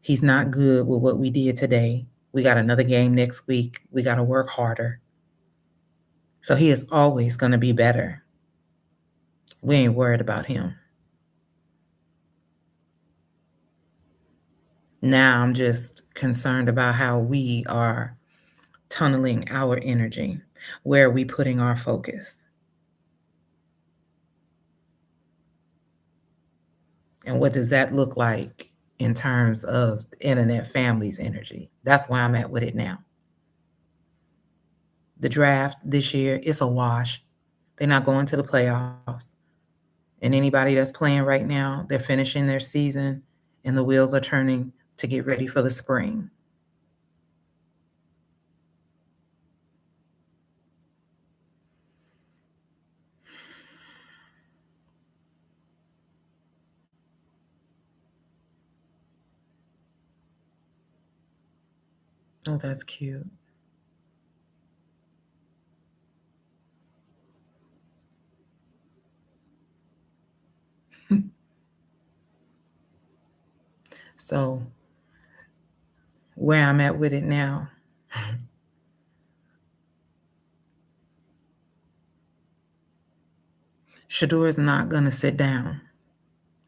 He's not good with what we did today. We got another game next week. We got to work harder. So he is always going to be better. We ain't worried about him. Now I'm just concerned about how we are tunneling our energy. Where are we putting our focus? And what does that look like in terms of internet family's energy? That's where I'm at with it now. The draft this year, it's a wash. They're not going to the playoffs. And anybody that's playing right now, they're finishing their season and the wheels are turning to get ready for the spring. Oh, that's cute. So, where I'm at with it now, Shador is not going to sit down.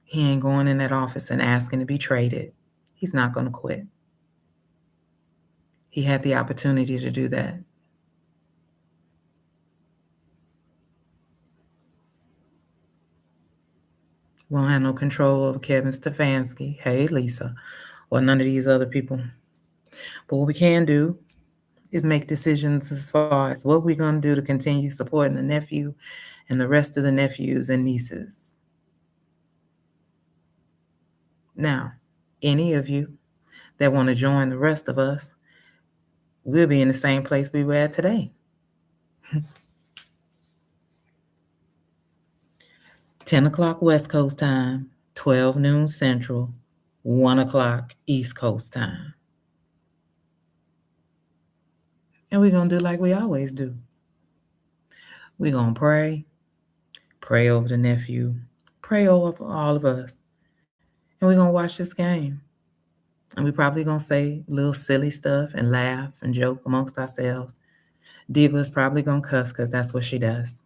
He ain't going in that office and asking to be traded. He's not going to quit. He had the opportunity to do that. Won't have no control over Kevin Stefanski, hey Lisa, or none of these other people. But what we can do is make decisions as far as what we're going to do to continue supporting the nephew and the rest of the nephews and nieces. Now, any of you that want to join the rest of us, we'll be in the same place we were at today. 10 o'clock West Coast time, 12 noon Central, 1 o'clock East Coast time. And we're going to do like we always do. We're going to pray over the nephew, pray over all of us. And we're going to watch this game. And we're probably going to say little silly stuff and laugh and joke amongst ourselves. Diva's probably going to cuss because that's what she does.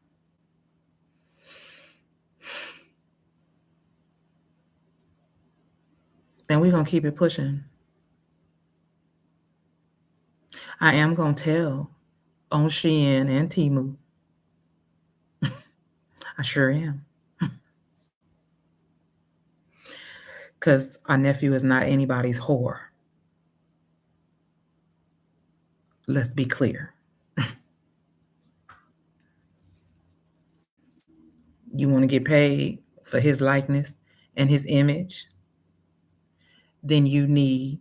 And we're going to keep it pushing. I am gonna tell on Shein and Temu. I sure am. Because our nephew is not anybody's whore. Let's be clear. You want to get paid for his likeness and his image, then you need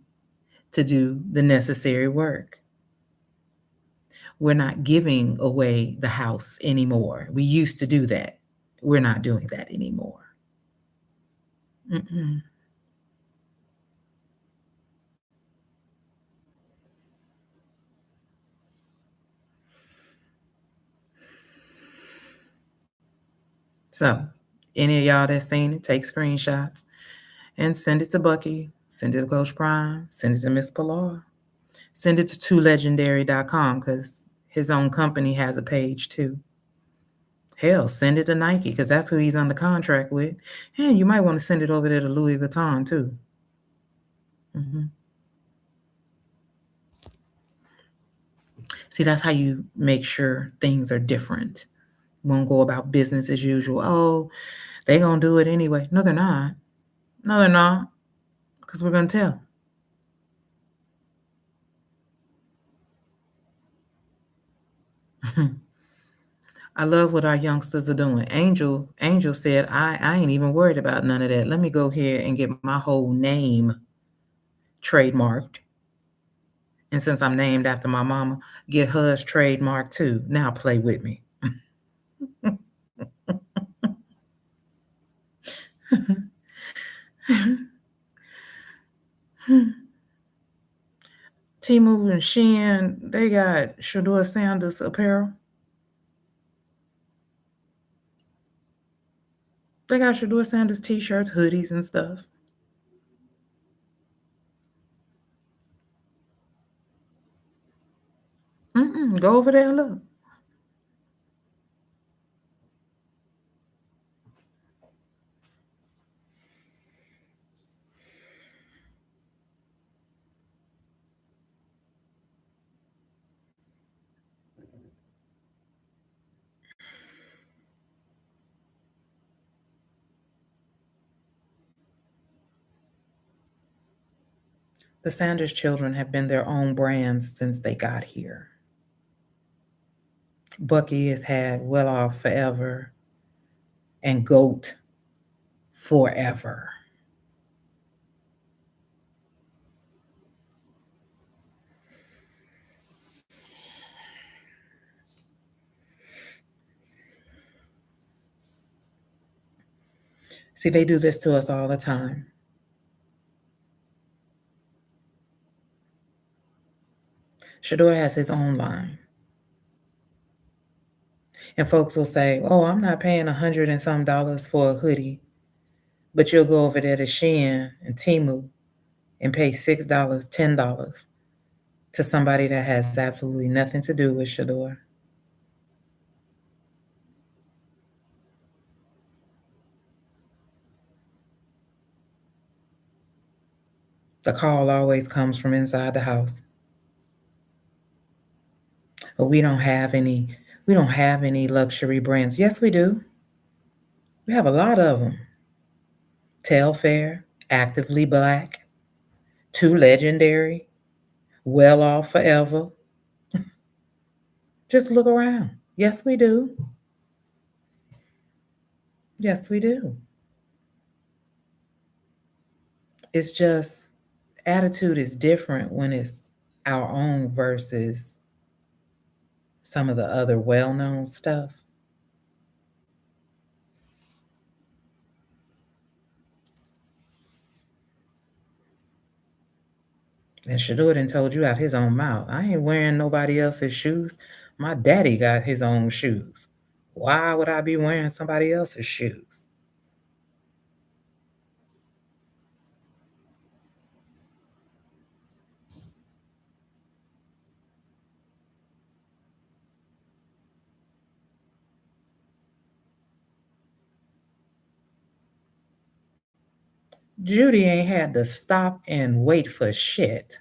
to do the necessary work. We're not giving away the house anymore. We used to do that. We're not doing that anymore. Mm-mm. So, any of y'all that seen it, take screenshots and send it to Bucky, send it to Coach Prime, send it to Miss Pilar, send it to twolegendary.com because his own company has a page too. Hell, send it to Nike because that's who he's under contract with. And you might want to send it over there to Louis Vuitton too. Mhm. See, that's how you make sure things are different. Won't go about business as usual. Oh, they gonna do it anyway. No, they're not. No, they're not. Because we're gonna tell. I love what our youngsters are doing. Angel said, I ain't even worried about none of that. Let me go here and get my whole name trademarked. And since I'm named after my mama, get hers trademarked too. Now play with me. Temu and Shein, they got Shador Sanders apparel. They got Shador Sanders t-shirts, hoodies, and stuff. Go over there and look. The Sanders children have been their own brands since they got here. Bucky has had Well Off Forever and Goat Forever. See, they do this to us all the time. Shador has his own line. And folks will say, oh, I'm not paying $100 and some for a hoodie. But you'll go over there to Shein and Temu and pay $6, $10 to somebody that has absolutely nothing to do with Shador. The call always comes from inside the house. But we don't have any luxury brands. Yes, we do. We have a lot of them. Telfair, Actively Black, Too Legendary, Well Off Forever. Just look around. Yes, we do. Yes, we do. It's just attitude is different when it's our own versus some of the other well-known stuff. And Shador done told you out his own mouth, I ain't wearing nobody else's shoes. My daddy got his own shoes. Why would I be wearing somebody else's shoes? Judy ain't had to stop and wait for shit.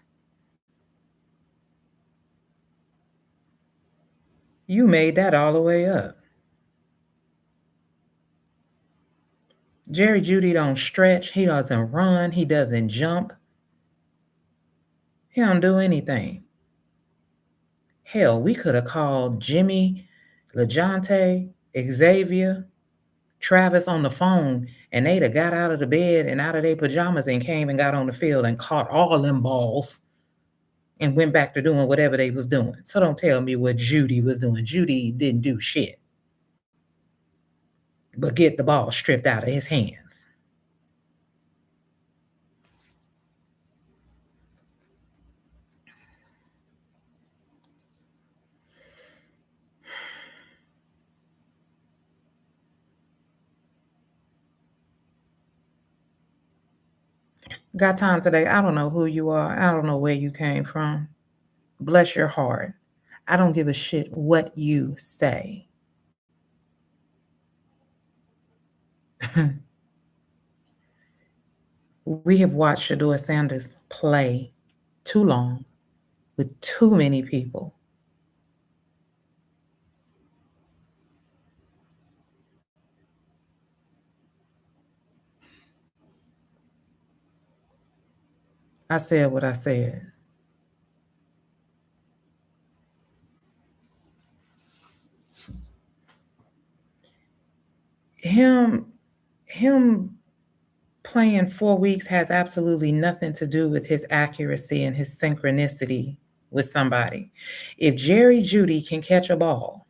You made that all the way up. Jerry Judy don't stretch. He doesn't run. He doesn't jump. He don't do anything. Hell, we could have called Jimmy, LeJounte, Xavier, Travis on the phone, and they'd have got out of the bed and out of their pajamas and came and got on the field and caught all them balls and went back to doing whatever they was doing. So don't tell me what Judy was doing. Judy didn't do shit but get the ball stripped out of his hands. Got time today. I don't know who you are. I don't know where you came from. Bless your heart. I don't give a shit what you say. We have watched Shedeur Sanders play too long with too many people. I said what I said. Him playing 4 weeks has absolutely nothing to do with his accuracy and his synchronicity with somebody. If Jerry Judy can catch a ball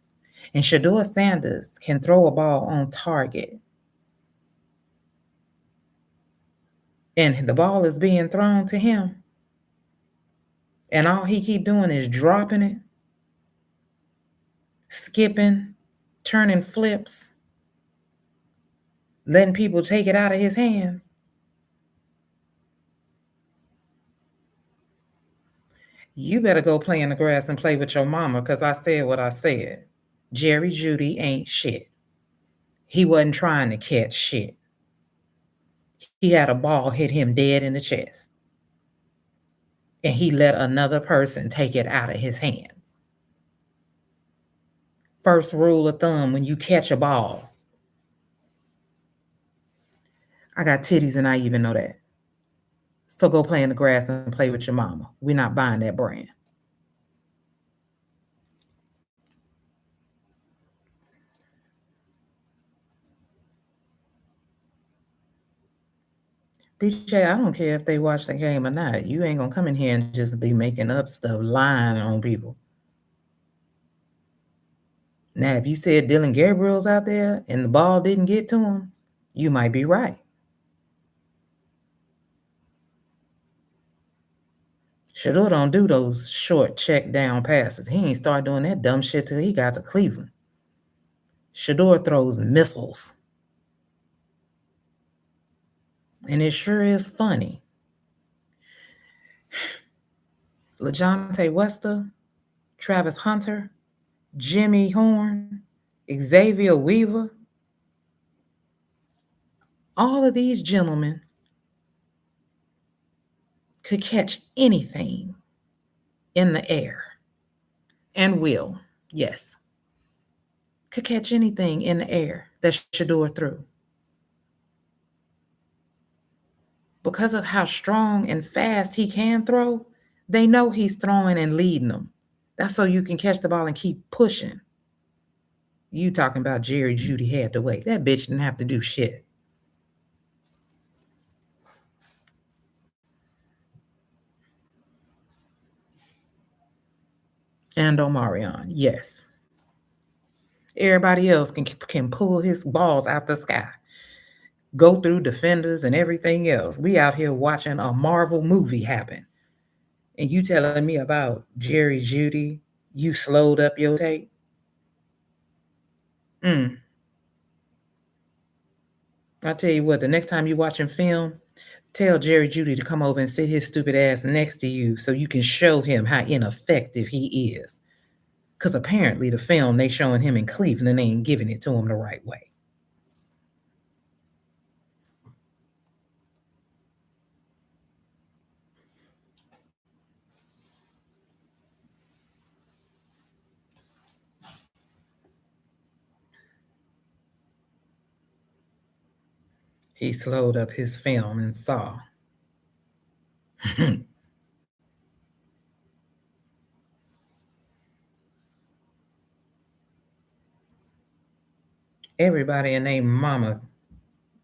and Shedeur Sanders can throw a ball on target and the ball is being thrown to him and all he keep doing is dropping it, skipping, turning flips, letting people take it out of his hands, you better go play in the grass and play with your mama because I said what I said. Jerry Judy ain't shit. He wasn't trying to catch shit. He had a ball hit him dead in the chest. And he let another person take it out of his hands. First rule of thumb when you catch a ball. I got titties and I even know that. So go play in the grass and play with your mama. We're not buying that brand. BJ, I don't care if they watch the game or not. You ain't gonna come in here and just be making up stuff, lying on people. Now, if you said Dylan Gabriel's out there and the ball didn't get to him, you might be right. Shedeur don't do those short check down passes. He ain't start doing that dumb shit till he got to Cleveland. Shedeur throws missiles. And it sure is funny. LeJounte Wester, Travis Hunter, Jimmy Horn, Xavier Weaver, all of these gentlemen could catch anything in the air. And will, yes. Could catch anything in the air that Shedeur threw. Because of how strong and fast he can throw, they know he's throwing and leading them. That's so you can catch the ball and keep pushing. You talking about Jerry Judy had to wait. That bitch didn't have to do shit. And Omarion, yes. Everybody else can pull his balls out the sky, go through defenders and everything else. We out here watching a Marvel movie happen. And you telling me about Jerry Judy, you slowed up your tape? I tell you what, the next time you watching film, tell Jerry Judy to come over and sit his stupid ass next to you so you can show him how ineffective he is. Because apparently the film they showing him in Cleveland ain't giving it to him the right way. He slowed up his film and saw. Everybody and their mama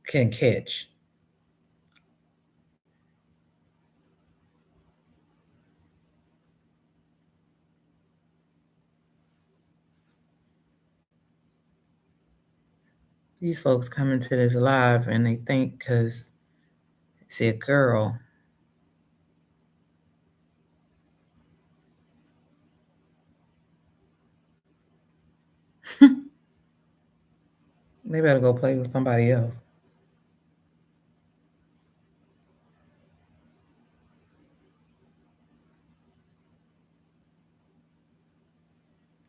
can catch. These folks come into this live and they think because it's a girl. They better go play with somebody else.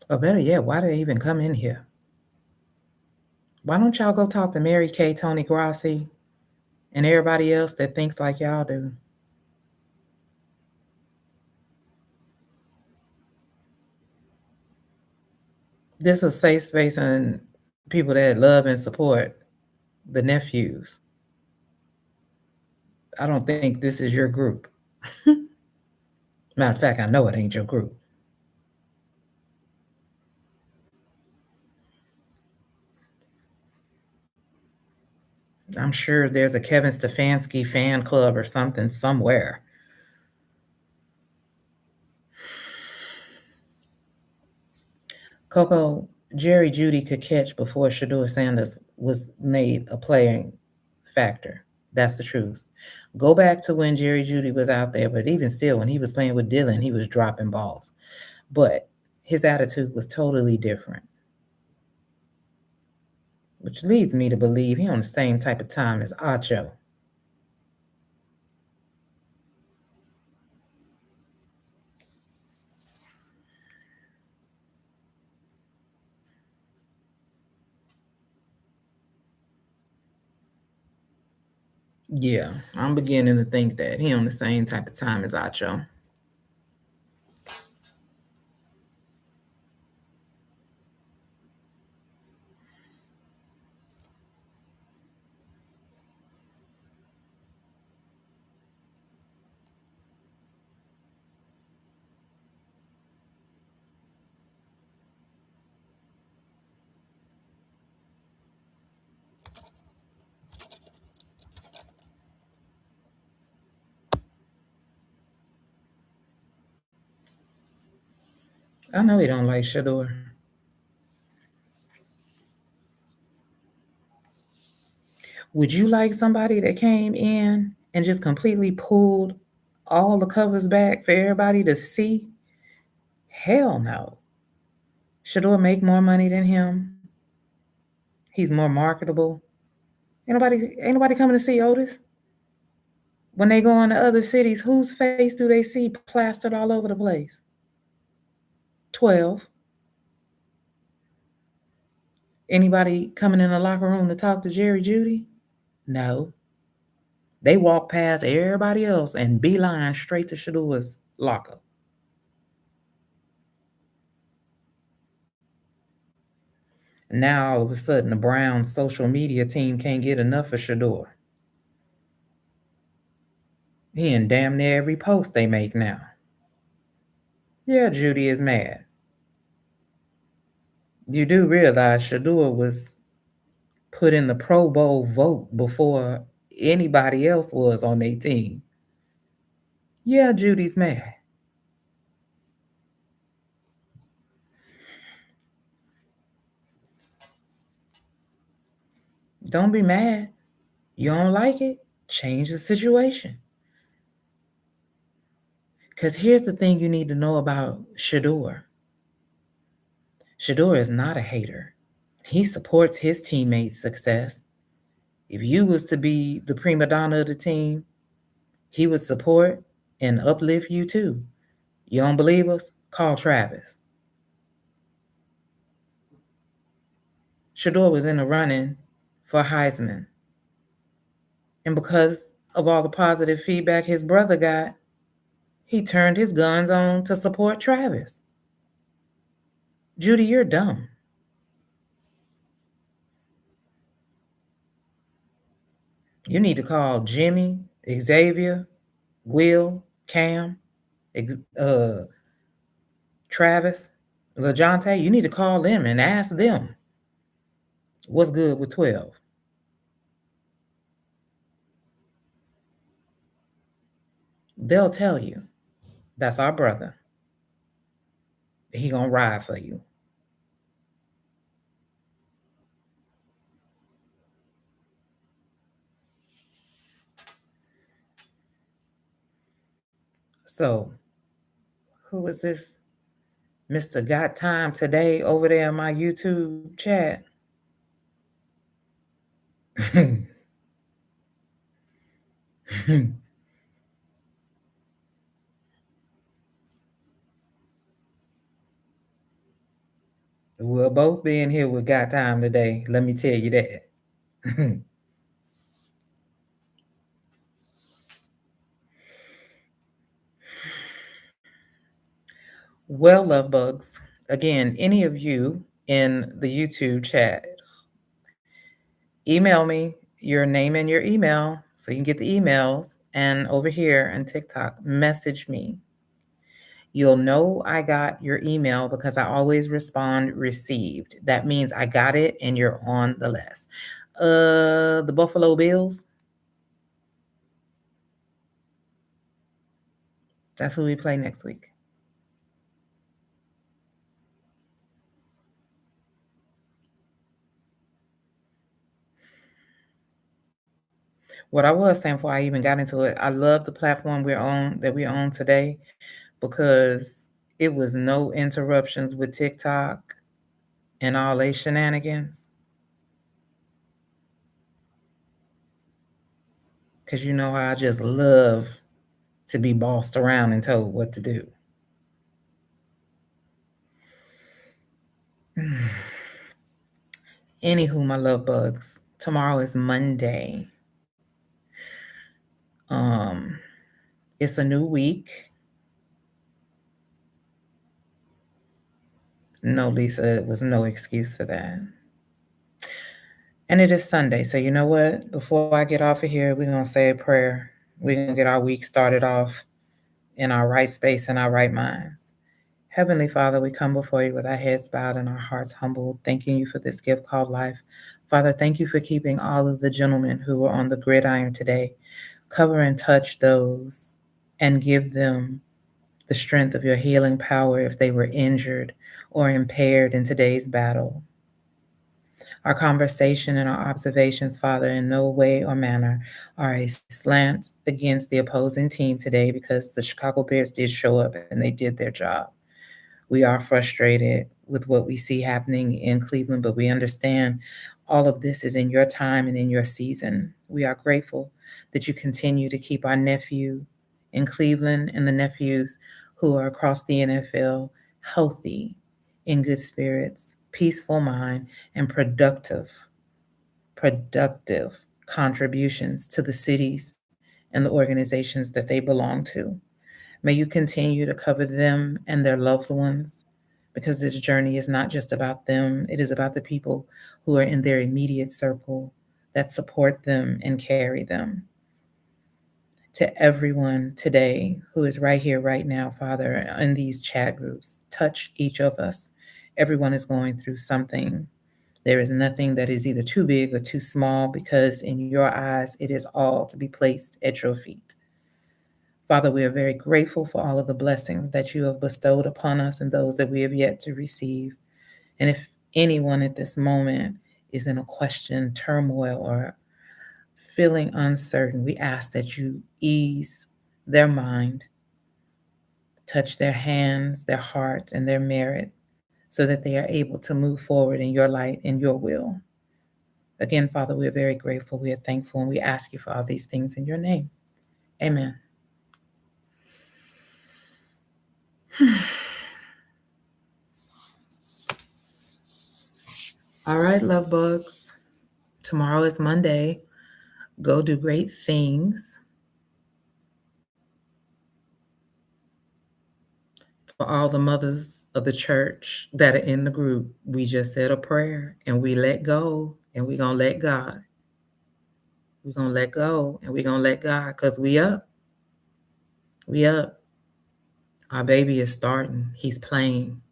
Or better yet, why did they even come in here? Why don't y'all go talk to Mary Kay, Tony Grassi, and everybody else that thinks like y'all do? This is a safe space and people that love and support the nephews. I don't think this is your group. Matter of fact, I know it ain't your group. I'm sure there's a Kevin Stefanski fan club or something somewhere. Coco, Jerry Judy could catch before Shedeur Sanders was made a playing factor. That's the truth. Go back to when Jerry Judy was out there, but even still, when he was playing with Dylan, he was dropping balls. But his attitude was totally different, which leads me to believe he on the same type of time as Acho. Yeah, I'm beginning to think that he on the same type of time as Acho. I know he don't like Shedeur. Would you like somebody that came in and just completely pulled all the covers back for everybody to see? Hell no. Shedeur make more money than him. He's more marketable. Ain't nobody coming to see Otis. When they go into other cities, whose face do they see plastered all over the place? 12. Anybody coming in the locker room to talk to Jerry Judy? No. They walk past everybody else and beeline straight to Shadeur's locker. Now all of a sudden the Brown social media team can't get enough of Shedeur. He in damn near every post they make now. Yeah, Judy is mad. You do realize Shedeur was put in the Pro Bowl vote before anybody else was on their team. Yeah, Judy's mad. Don't be mad. You don't like it? Change the situation. Because here's the thing you need to know about Shedeur. Shedeur is not a hater. He supports his teammates' success. If you was to be the prima donna of the team, he would support and uplift you too. You don't believe us? Call Travis. Shedeur was in the running for Heisman. And because of all the positive feedback his brother got, he turned his guns on to support Travis. Judy, you're dumb. You need to call Jimmy, Xavier, Will, Cam, Travis, LaJonte. You need to call them and ask them what's good with 12. They'll tell you that's our brother. He gonna ride for you. So, who is this Mr. Got Time Today over there in my YouTube chat? We'll both be in here with Got Time Today. Let me tell you that. Well, love bugs, again, any of you in the YouTube chat, email me your name and your email so you can get the emails. And over here on TikTok, message me. You'll know I got your email because I always respond received. That means I got it and you're on the list. The Buffalo Bills. That's who we play next week. What I was saying before I even got into it, I love the platform we're on today because it was no interruptions with TikTok and all they shenanigans. Because you know how I just love to be bossed around and told what to do. Anywho, my love bugs, tomorrow is Monday. It's a new week. No, Lisa, it was no excuse for that. And it is Sunday, so you know what? Before I get off of here, we're gonna say a prayer. We're gonna get our week started off in our right space and our right minds. Heavenly Father, we come before you with our heads bowed and our hearts humbled, thanking you for this gift called life. Father, thank you for keeping all of the gentlemen who were on the gridiron today. Cover and touch those and give them the strength of your healing power if they were injured or impaired in today's battle. Our conversation and our observations, Father, in no way or manner are a slant against the opposing team today because the Chicago Bears did show up and they did their job. We are frustrated with what we see happening in Cleveland, but we understand all of this is in your time and in your season. We are grateful that you continue to keep our nephew in Cleveland and the nephews who are across the NFL healthy, in good spirits, peaceful mind, and productive contributions to the cities and the organizations that they belong to. May you continue to cover them and their loved ones because this journey is not just about them, it is about the people who are in their immediate circle that support them and carry them. To everyone today who is right here, right now, Father, in these chat groups, touch each of us. Everyone is going through something. There is nothing that is either too big or too small because in your eyes, it is all to be placed at your feet. Father, we are very grateful for all of the blessings that you have bestowed upon us and those that we have yet to receive. And if anyone at this moment is in a question, turmoil, or feeling uncertain, we ask that you ease their mind, touch their hands, their heart, and their merit so that they are able to move forward in your light and your will. Again, Father, we are very grateful. We are thankful, and we ask you for all these things in your name. Amen. All right, love bugs. Tomorrow is Monday. Go do great things. For all the mothers of the church that are in the group, we just said a prayer and we let go and we're going to let God. We're gonna let go and we're gonna let God because we up. We up. Our baby is starting. He's playing.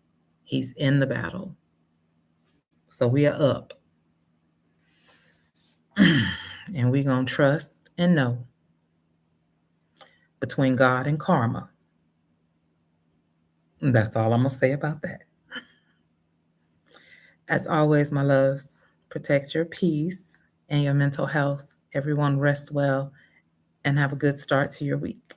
He's in the battle. So we are up. And we're gonna trust and know between God and karma. And that's all I'm gonna say about that. As always, my loves, protect your peace and your mental health. Everyone rest well and have a good start to your week.